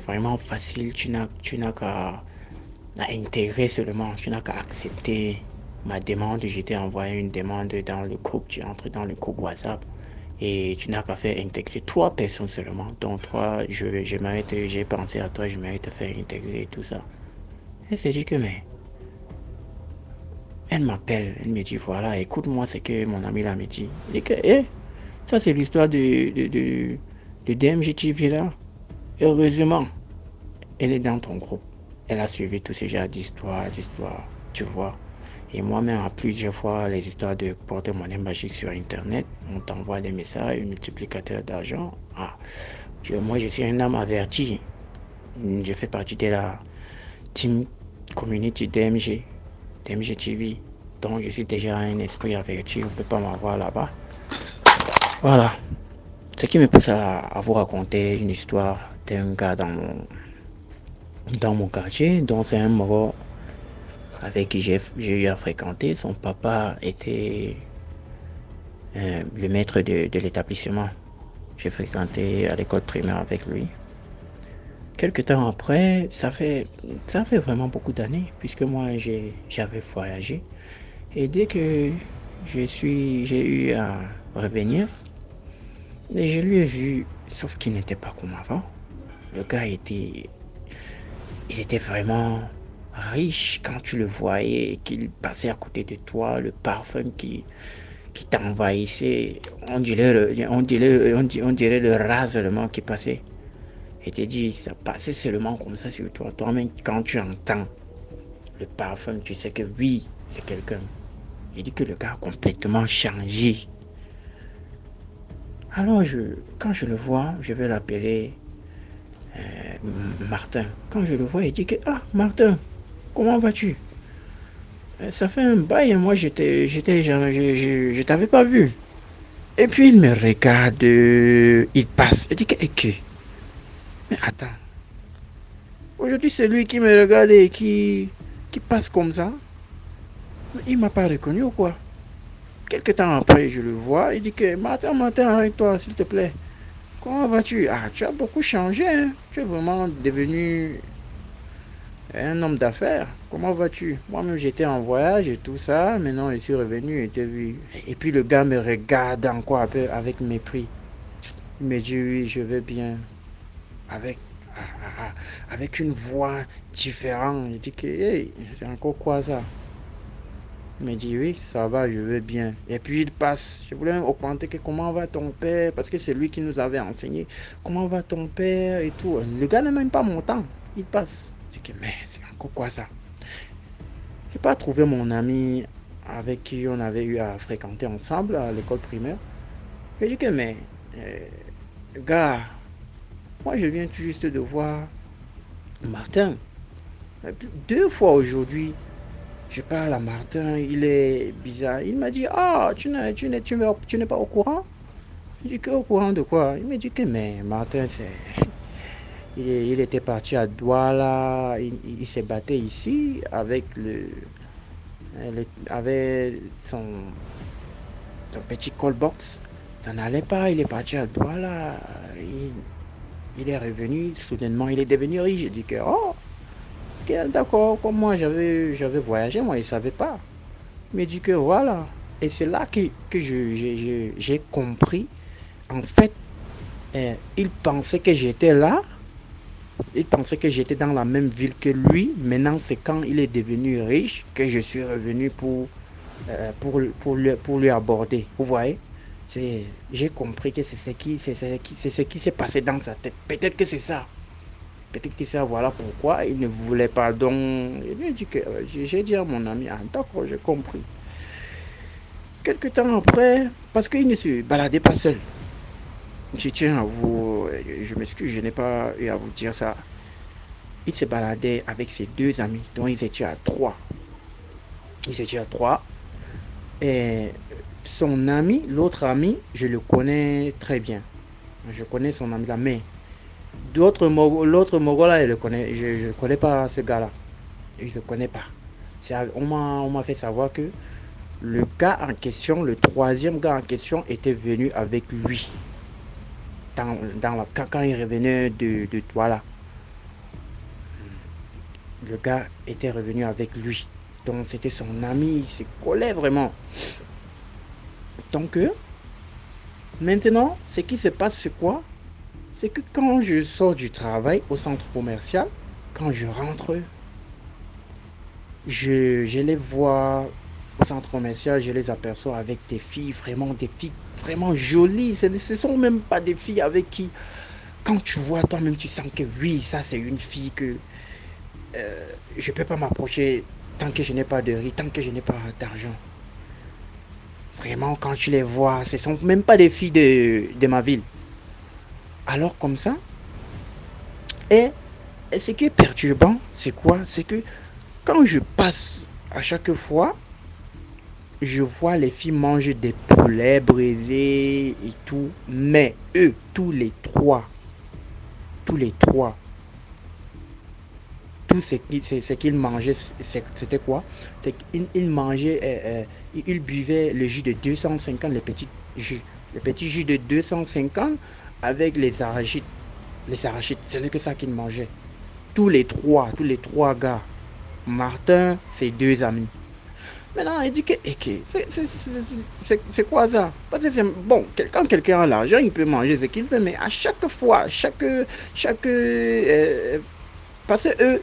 vraiment facile. Tu n'as qu'à intégrer seulement, tu n'as qu'à accepter ma demande. Je t'ai envoyé une demande dans le groupe, tu entres dans le groupe WhatsApp et tu n'as qu'à faire intégrer 3 personnes seulement. Donc 3, j'ai pensé à toi, je mérite te faire intégrer et tout ça. Elle s'est dit que mais elle m'appelle, elle me dit voilà, écoute-moi ce que mon ami là me dit. Elle dit que ça c'est l'histoire de DMG TV là. Heureusement, elle est dans ton groupe. Elle a suivi tout ce genre d'histoire, tu vois. Et moi-même, à plusieurs fois, les histoires de porte-monnaie magique sur Internet, on t'envoie des messages, un multiplicateur d'argent. Moi, je suis un homme averti. Je fais partie de la team community DMG TV. Donc, je suis déjà un esprit averti. On ne peut pas m'avoir là-bas. Voilà. Ce qui me pousse à vous raconter une histoire d'un gars dans mon quartier, dont c'est un Moro avec qui j'ai eu à fréquenter. Son papa était le maître de l'établissement. J'ai fréquenté à l'école primaire avec lui. Quelques temps après, ça fait vraiment beaucoup d'années, puisque moi j'avais voyagé. Et dès que j'ai eu à revenir, et je lui ai vu, sauf qu'il n'était pas comme avant. Le gars il était vraiment riche quand tu le voyais et qu'il passait à côté de toi, le parfum qui t'envahissait, on dirait le rasolement qui passait. Et te dit, ça passait seulement comme ça sur toi. Toi-même, quand tu entends le parfum, tu sais que oui, c'est quelqu'un. Il dit que le gars a complètement changé. Alors, quand je le vois, je vais l'appeler Martin. Quand je le vois, il dit que Martin, comment vas-tu? Ça fait un bail, moi je t'avais pas vu. Et puis il me regarde, il passe. Il dit que mais attends. Aujourd'hui c'est lui qui me regarde et qui passe comme ça. Il m'a pas reconnu ou quoi? Quelque temps après, je le vois, il dit que Martin, arrête-toi s'il te plaît. Comment vas-tu? Tu as beaucoup changé, hein? Tu es vraiment devenu un homme d'affaires. Comment vas-tu? Moi-même, j'étais en voyage et tout ça. Maintenant, je suis revenu et t'ai vu. Et puis, le gars me regarde encore un peu avec mépris. Il me dit, oui, je vais bien. Avec une voix différente. Il dit que, hey, c'est encore quoi ça? Il me dit, oui, ça va, je vais bien. Et puis, il passe. Je voulais même augmenter que comment va ton père? Parce que c'est lui qui nous avait enseigné. Comment va ton père et tout. Le gars n'a même pas mon temps. Il passe. Je dis, mais c'est encore quoi ça? J'ai pas trouvé mon ami avec qui on avait eu à fréquenter ensemble à l'école primaire. Je dis que, mais, gars, moi je viens tout juste de voir Martin. 2 fois aujourd'hui, je parle à Martin, il est bizarre. Il m'a dit, tu n'es pas au courant? Je dis que au courant de quoi? Il me dit que, mais Martin, il était parti à Douala, il s'est battu ici avec Elle avait son petit call box. Ça n'allait pas, il est parti à Douala. Il est revenu, soudainement, il est devenu riche. J'ai dit que, oh, ok, d'accord, comme moi j'avais voyagé, moi je ne savais pas. Mais dit que voilà. Et c'est là que j'ai compris. En fait, il pensait que j'étais là. Il pensait que j'étais dans la même ville que lui. Maintenant, c'est quand il est devenu riche que je suis revenu pour lui aborder. Vous voyez? J'ai compris que c'est ce qui s'est passé dans sa tête. Peut-être que c'est ça. Peut-être que c'est voilà pourquoi il ne voulait pas. Donc, j'ai dit à mon ami, ah, d'accord, j'ai compris. Quelque temps après, parce qu'il ne se baladait pas seul. Je tiens à vous, je m'excuse, je n'ai pas eu à vous dire ça. Il se baladait avec ses 2 amis, dont ils étaient à 3. Ils étaient à 3. Et son ami, l'autre ami, je le connais très bien. Je connais son ami là, mais l'autre Mogo là, je ne connais pas ce gars là. Je ne le connais pas. On m'a fait savoir que le gars en question, le 3e gars en question, était venu avec lui. Quand il revenait de Douala. Le gars était revenu avec lui. Donc c'était son ami, il se collait vraiment. Donc maintenant, ce qui se passe, c'est quoi? C'est que quand je sors du travail au centre commercial, quand je rentre, je les vois au centre commercial, je les aperçois avec des filles vraiment jolies. Ce ne sont même pas des filles avec qui, quand tu vois toi-même, tu sens que oui, ça c'est une fille que je ne peux pas m'approcher tant que je n'ai pas de riz, tant que je n'ai pas d'argent. Vraiment, quand tu les vois, ce ne sont même pas des filles de ma ville. Alors comme ça, et ce qui est perturbant, c'est quoi? C'est que quand je passe à chaque fois, je vois les filles manger des poulets braisés et tout, mais eux, tous les trois, tout ce qu'ils mangeaient, c'était quoi? C'est qu'ils mangeaient, ils buvaient le jus de 250, le petit jus de 250 avec les arachides. Les arachides, ce n'est que ça qu'ils mangeaient. Tous les trois gars. Martin, ses 2 amis. Maintenant, il dit que c'est quoi ça? Parce que bon, quand quelqu'un a l'argent, il peut manger ce qu'il veut, mais à chaque fois, parce que eux,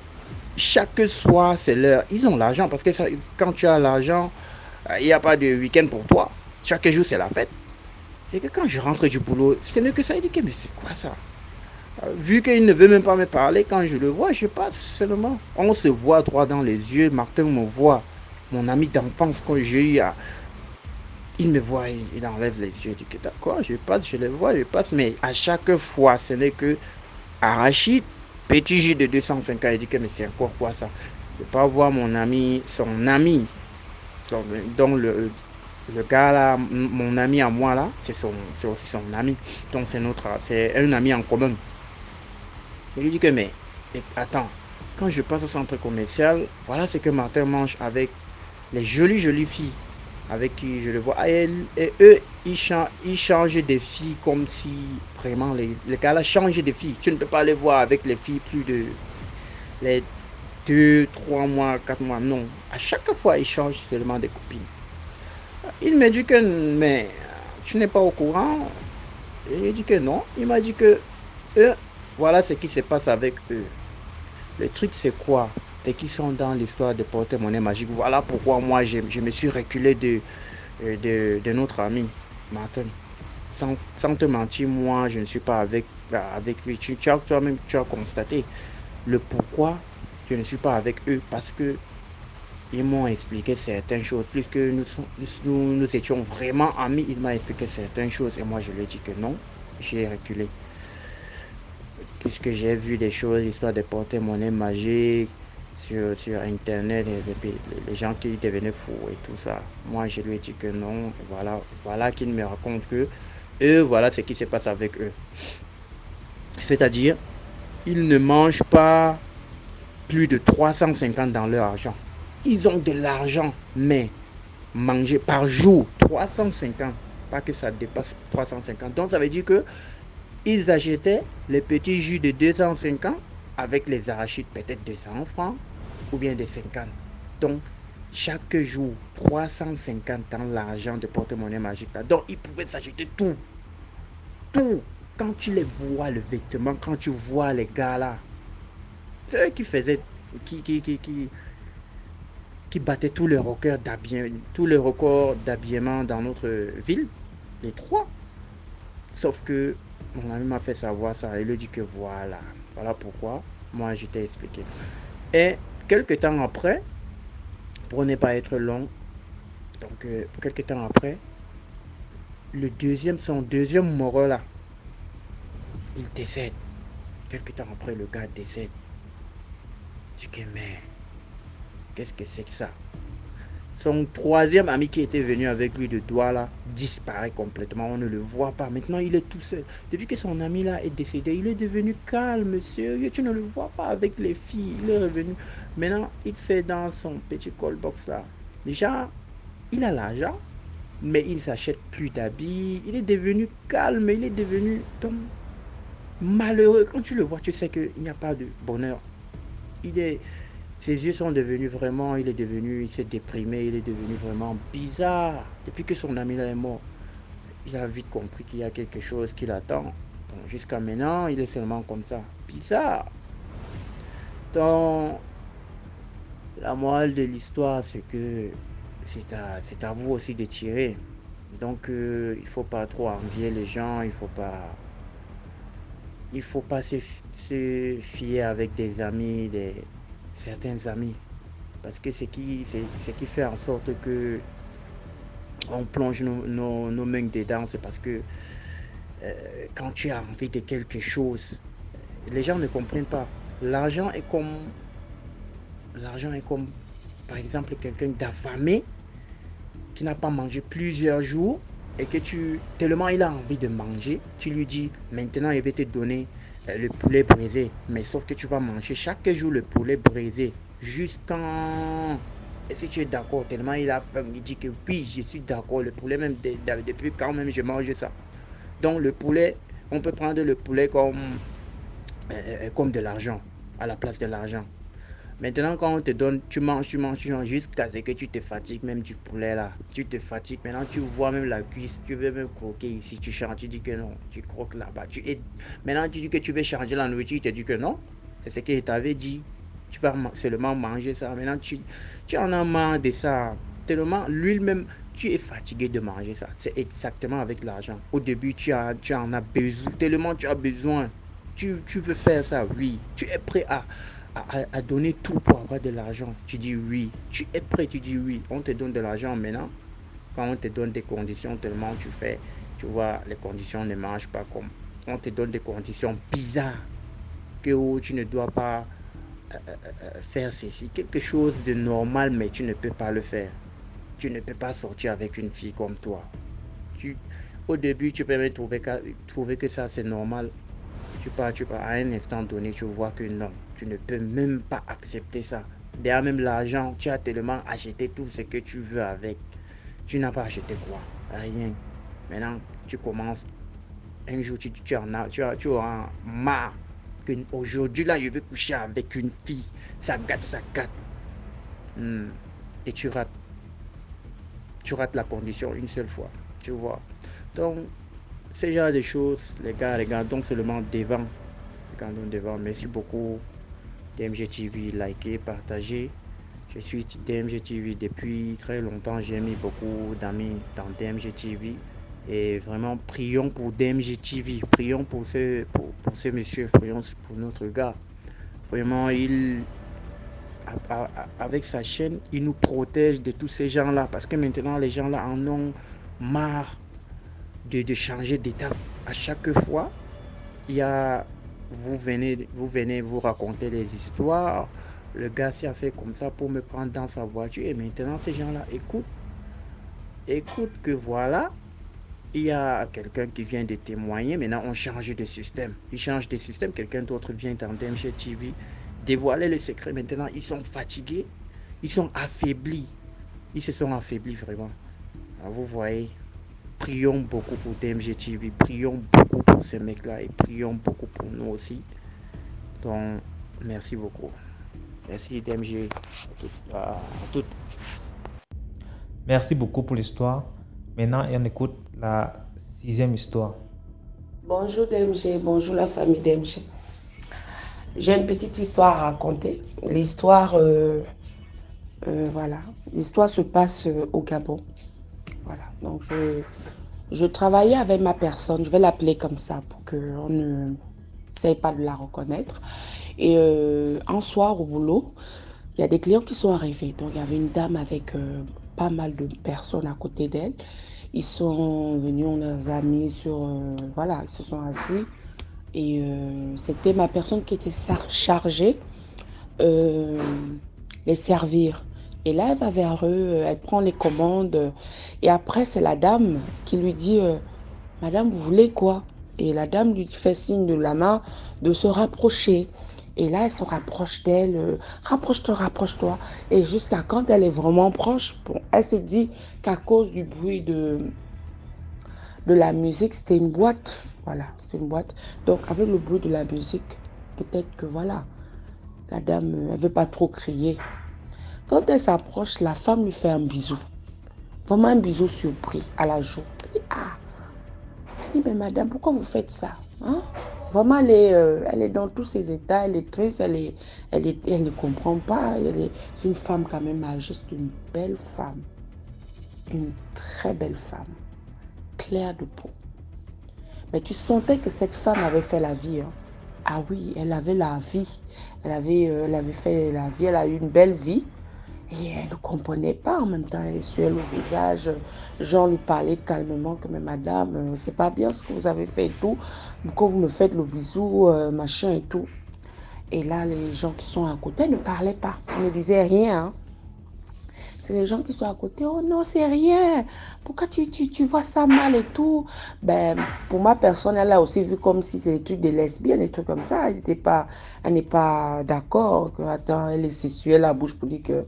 chaque soir, c'est leur. Ils ont l'argent, parce que ça, quand tu as l'argent, il n'y a pas de week-end pour toi. Chaque jour, c'est la fête. Et que quand je rentre du boulot, ce n'est que ça. Il dit que mais c'est quoi ça? Vu qu'il ne veut même pas me parler, quand je le vois, je passe seulement. On se voit droit dans les yeux. Martin me voit. Mon ami d'enfance, quand j'ai eu il me voit, il enlève les yeux. Il dit que d'accord, je passe, je le vois, je passe. Mais à chaque fois, ce n'est que arachide, petit jus de 250. Il dit que mais c'est encore quoi ça? Je ne peux pas voir mon ami, son ami. Donc le gars là, mon ami à moi là, c'est aussi son ami. Donc c'est un ami en commun. Il lui dit que mais attends, quand je passe au centre commercial, voilà ce que Martin mange avec les jolies filles avec qui je le vois. Et eux, ils changent des filles comme si vraiment les gars là changent des filles. Tu ne peux pas les voir avec les filles plus de les 2, 3 mois, 4 mois. Non. À chaque fois, ils changent seulement des copines. Il m'a dit que mais tu n'es pas au courant. Il a dit que non. Il m'a dit que eux, voilà ce qui se passe avec eux. Le truc c'est quoi? C'est qu'ils sont dans l'histoire de porte-monnaie magique. Voilà pourquoi moi je me suis reculé de notre ami Martin. Sans te mentir, moi je ne suis pas avec lui. Toi-même tu as constaté le pourquoi je ne suis pas avec eux, parce que ils m'ont expliqué certaines choses. Puisque nous étions vraiment amis, il m'a expliqué certaines choses et moi je lui ai dit que non, j'ai reculé. Puisque j'ai vu des choses, l'histoire de porte-monnaie magique sur internet, les gens qui devenaient fous et tout ça. Moi je lui ai dit que non, voilà qu'il me raconte que eux, voilà ce qui se passe avec eux. C'est-à-dire, ils ne mangent pas plus de 350 dans leur argent. ils ont de l'argent, mais manger par jour 350, pas que ça dépasse 350. Donc ça veut dire que ils achetaient les petits jus de 250 avec les arachides peut-être de 100 francs ou bien de 50. Donc chaque jour 350 dans l'argent de porte-monnaie magique là. Donc ils pouvaient s'acheter tout. Quand tu les vois, le vêtement, quand tu vois les gars là, c'est eux qui faisaient, qui battaient tous les records d'habillement dans notre ville, les trois. Sauf que mon ami m'a fait savoir ça. Il a dit que voilà pourquoi moi je t'ai expliqué. Et quelques temps après, pour ne pas être long, donc quelques temps après, son deuxième mourant là, il décède. Quelques temps après, le gars décède. Je dis que mais qu'est-ce que c'est que ça? Son troisième ami qui était venu avec lui de Douala disparaît complètement. On ne le voit pas. Maintenant, il est tout seul. Depuis que son ami là est décédé, il est devenu calme, sérieux. Tu ne le vois pas avec les filles. Il est revenu. Maintenant, il fait dans son petit call box là. Déjà, il a l'argent, mais il ne s'achète plus d'habits. Il est devenu calme. Il est devenu malheureux. Quand tu le vois, tu sais qu'il n'y a pas de bonheur. Ses yeux sont devenus vraiment, il s'est déprimé, il est devenu vraiment bizarre. Depuis que son ami là est mort, il a vite compris qu'il y a quelque chose qui l'attend. Donc, jusqu'à maintenant, il est seulement comme ça, bizarre. Donc, la morale de l'histoire, c'est que c'est à vous aussi de tirer. Donc, il ne faut pas trop envier les gens, il faut pas se fier avec des amis, certains amis, parce que ce qui fait en sorte que on plonge nos mains dedans, c'est parce que quand tu as envie de quelque chose, les gens ne comprennent pas. L'argent est comme par exemple quelqu'un d'affamé qui n'a pas mangé plusieurs jours et que tellement il a envie de manger, tu lui dis maintenant il va te donner le poulet braisé, mais sauf que tu vas manger chaque jour le poulet braisé jusqu'en... Et si tu es d'accord, tellement il a faim, il dit que oui, je suis d'accord, le poulet même depuis quand même je mange ça. Donc le poulet, on peut prendre le poulet comme de l'argent, à la place de l'argent. Maintenant, quand on te donne, tu manges jusqu'à ce que tu te fatigues même du poulet là. Tu te fatigues. Maintenant, tu vois même la cuisse. Tu veux même croquer ici. Tu changes. Tu dis que non. Tu croques là-bas. Maintenant, tu dis que tu veux changer la nourriture. Tu te dis que non. C'est ce que je t'avais dit. Tu vas seulement manger ça. Maintenant, tu en as marre de ça. Tellement, lui-même, tu es fatigué de manger ça. C'est exactement avec l'argent. Au début, tu en as besoin. Tellement tu as besoin. Tu veux faire ça, oui. Tu es prêt à donner tout pour avoir de l'argent. Tu dis oui. Tu es prêt, tu dis oui. On te donne de l'argent maintenant. Quand on te donne des conditions, tellement tu vois, les conditions ne marchent pas comme. On te donne des conditions bizarres que tu ne dois pas faire ceci. Quelque chose de normal, mais tu ne peux pas le faire. Tu ne peux pas sortir avec une fille comme toi. Au début, tu peux même trouver que ça c'est normal. Tu pars, à un instant donné, tu vois que non, tu ne peux même pas accepter ça. Derrière même l'argent, tu as tellement acheté tout ce que tu veux avec. Tu n'as pas acheté quoi? Rien. Maintenant, tu commences. Un jour, tu auras marre. Aujourd'hui, là, je vais coucher avec une fille. Ça gâte. Et tu rates la condition une seule fois. Tu vois. Donc, ce genre de choses, les gars, donc seulement devant. Merci beaucoup. DMG TV, likez, partagez. Je suis DMG TV depuis très longtemps. J'ai mis beaucoup d'amis dans DMG TV. Et vraiment, prions pour DMG TV. Prions pour ce monsieur. Prions pour notre gars. Vraiment, avec sa chaîne, il nous protège de tous ces gens-là. Parce que maintenant, les gens-là en ont marre de changer d'étape. À chaque fois, vous venez vous raconter des histoires. Le gars s'y a fait comme ça pour me prendre dans sa voiture. Et maintenant, ces gens-là écoute que voilà, il y a quelqu'un qui vient de témoigner. Maintenant, on change de système. Il change de système. Quelqu'un d'autre vient dans DMG TV dévoiler le secret. Maintenant, ils sont fatigués. ils sont affaiblis. Ils se sont affaiblis vraiment. Alors, vous voyez, prions beaucoup pour DMG TV, prions beaucoup pour ces mecs-là et prions beaucoup pour nous aussi. Donc, merci beaucoup. Merci DMG à toutes. Merci beaucoup pour l'histoire. Maintenant, on écoute la 6e histoire. Bonjour DMG, bonjour la famille DMG. J'ai une petite histoire à raconter. L'histoire, voilà, l'histoire se passe au Gabon. Voilà, donc je travaillais avec ma personne, je vais l'appeler comme ça pour qu'on ne essaye pas de la reconnaître. Et un soir au boulot, il y a des clients qui sont arrivés. Donc il y avait une dame avec pas mal de personnes à côté d'elle. Ils sont venus, on les a mis sur, voilà, ils se sont assis. Et c'était ma personne qui était chargée les servir. Et là, elle va vers eux, elle prend les commandes. Et après, c'est la dame qui lui dit Madame, vous voulez quoi? Et la dame lui fait signe de la main de se rapprocher. Et là, elle se rapproche d'elle. Rapproche-toi, rapproche-toi. Et jusqu'à quand elle est vraiment proche, bon, elle se dit qu'à cause du bruit de la musique, c'était une boîte. Voilà, c'était une boîte. Donc, avec le bruit de la musique, peut-être que voilà, la dame, elle ne veut pas trop crier. Quand elle s'approche, la femme lui fait un bisou. Vraiment un bisou surpris à la joue. Elle dit, ah, elle dit, mais madame, pourquoi vous faites ça? Hein? Vraiment, elle est dans tous ses états, elle est triste, elle ne comprend pas. C'est une femme quand même âgée, c'est une belle femme. Une très belle femme. Claire de peau. Mais tu sentais que cette femme avait fait la vie. Hein. Ah oui, elle avait la vie. Elle avait fait la vie, elle a eu une belle vie. Et elle ne comprenait pas en même temps, elle suait le visage. Jean lui parlait calmement que mais madame, c'est pas bien ce que vous avez fait et tout. Pourquoi vous me faites le bisou, machin et tout. Et là, les gens qui sont à côté ne parlaient pas, ne disaient rien. Hein. C'est les gens qui sont à côté, oh non, c'est rien. Pourquoi tu vois ça mal et tout? Ben, pour ma personne, elle a aussi vu comme si c'était des trucs de lesbiennes, des trucs comme ça. Elle n'est pas d'accord. Attends, elle est sexuelle la bouche pour dire que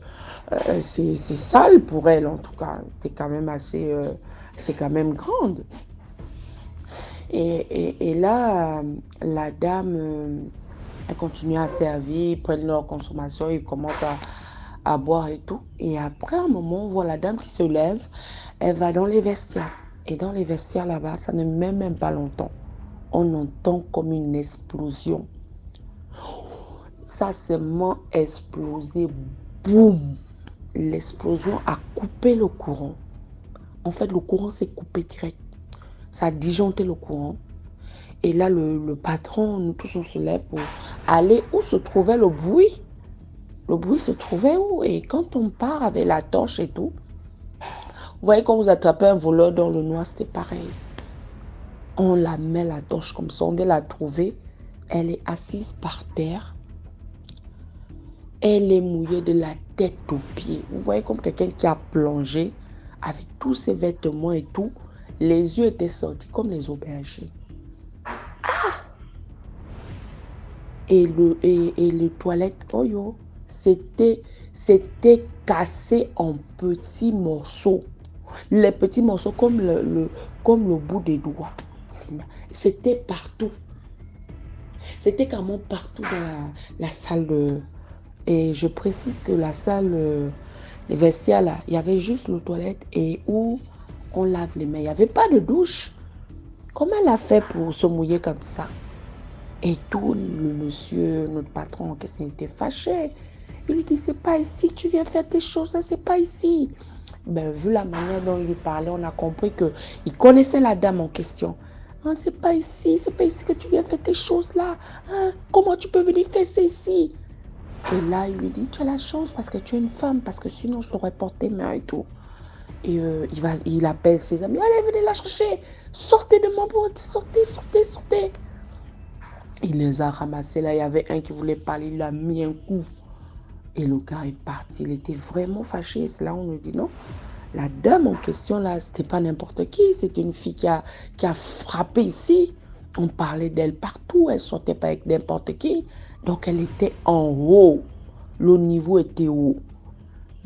c'est sale pour elle, en tout cas. C'est quand même assez, c'est quand même grande. Et là, la dame, elle continue à servir, ils prennent leur consommation, ils commencent à boire et tout. Et après, un moment, on voit la dame qui se lève, elle va dans les vestiaires. Et dans les vestiaires là-bas, ça ne met même pas longtemps. On entend comme une explosion. Ça s'est explosé. Boum! L'explosion a coupé le courant. En fait, le courant s'est coupé direct. Ça a disjoncté le courant. Et là, le patron, nous tous, on se lève pour aller où se trouvait le bruit. Le bruit se trouvait où? Et quand on part avec la torche et tout, vous voyez quand vous attrapez un voleur dans le noir, c'était pareil. On la met la torche comme ça, on vient la trouver. Elle est assise par terre. Elle est mouillée de la tête aux pieds. Vous voyez comme quelqu'un qui a plongé avec tous ses vêtements et tout. Les yeux étaient sortis comme les aubergines. Ah! Et les toilettes, oh yo, c'était cassé en petits morceaux. Les petits morceaux comme le bout des doigts. C'était partout. C'était carrément partout dans la salle. Et je précise que la salle, les vestiaires là, il y avait juste les toilettes et où on lave les mains. Il n'y avait pas de douche. Comment elle a fait pour se mouiller comme ça? Et tout le monsieur, notre patron, qui s'était fâché. Il lui dit, c'est pas ici, tu viens faire tes choses, c'est pas ici. Ben, vu la manière dont il lui parlait, on a compris qu'il connaissait la dame en question. Ah, c'est pas ici que tu viens faire tes choses là. Hein? Comment tu peux venir faire ça ici? Et là, il lui dit, tu as la chance parce que tu es une femme, parce que sinon je t'aurais porté main et tout. Et il appelle ses amis, allez, venez la chercher, sortez de mon boîte, sortez. Il les a ramassés là, il y avait un qui voulait parler, il a mis un coup. Et le gars est parti, il était vraiment fâché. C'est là on nous dit non, la dame en question là, c'était pas n'importe qui, c'était une fille qui a frappé ici. On parlait d'elle partout, elle sortait pas avec n'importe qui. Donc elle était en haut, le niveau était haut.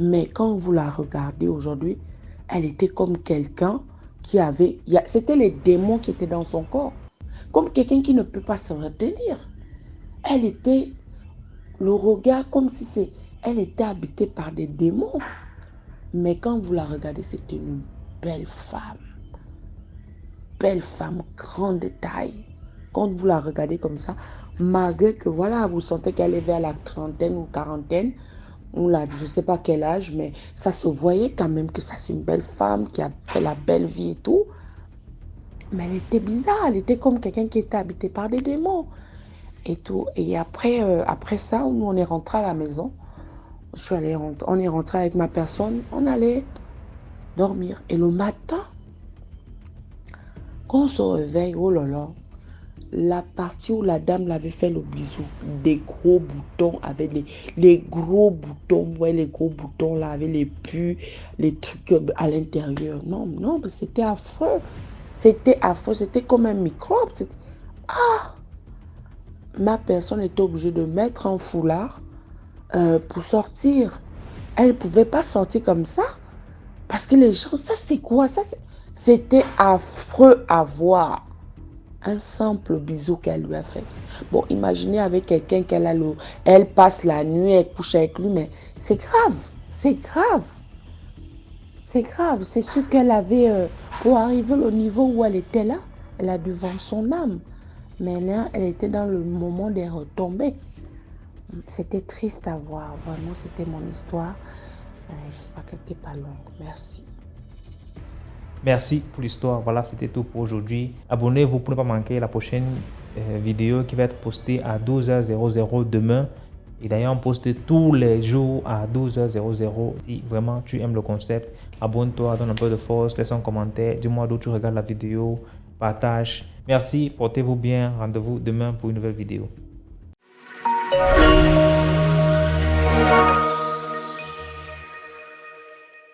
Mais quand vous la regardez aujourd'hui, elle était comme quelqu'un qui avait... C'était les démons qui étaient dans son corps. Comme quelqu'un qui ne peut pas se retenir. Elle était... Le regard comme si elle était habitée par des démons. Mais quand vous la regardez, c'était une belle femme. Belle femme, grande taille. Quand vous la regardez comme ça, malgré que voilà, vous sentez qu'elle est vers la trentaine ou quarantaine, ou là, je ne sais pas quel âge, mais ça se voyait quand même que ça c'est une belle femme qui a fait la belle vie et tout. Mais elle était bizarre, elle était comme quelqu'un qui était habité par des démons et tout. Et après ça, nous on est rentré à la maison. On est rentré avec ma personne, on allait dormir. Et le matin, quand on se réveille, oh là là, la partie où la dame l'avait fait le bisou, des gros boutons avec les gros boutons, vous voyez les gros boutons là avec les pus, les trucs à l'intérieur. Non, non, c'était affreux. C'était affreux, c'était comme un microbe. Ah! Ma personne était obligée de mettre un foulard pour sortir. Elle ne pouvait pas sortir comme ça. Parce que les gens, ça c'est quoi? C'était affreux à voir. Un simple bisou qu'elle lui a fait. Bon, imaginez avec quelqu'un elle passe la nuit, elle couche avec lui, mais c'est grave. C'est grave. C'est grave. C'est ce qu'elle avait, pour arriver au niveau où elle était là, elle a dû vendre son âme. Mais là, elle était dans le moment des retombées. C'était triste à voir. Vraiment, c'était mon histoire. J'espère qu'elle n'était pas longue. Merci. Merci pour l'histoire. Voilà, c'était tout pour aujourd'hui. Abonnez-vous pour ne pas manquer la prochaine vidéo qui va être postée à 12h00 demain. Et d'ailleurs, on poste tous les jours à 12h00. Si vraiment tu aimes le concept, abonne-toi, donne un peu de force, laisse un commentaire, dis-moi d'où tu regardes la vidéo, partage. Merci, portez-vous bien. Rendez-vous demain pour une nouvelle vidéo.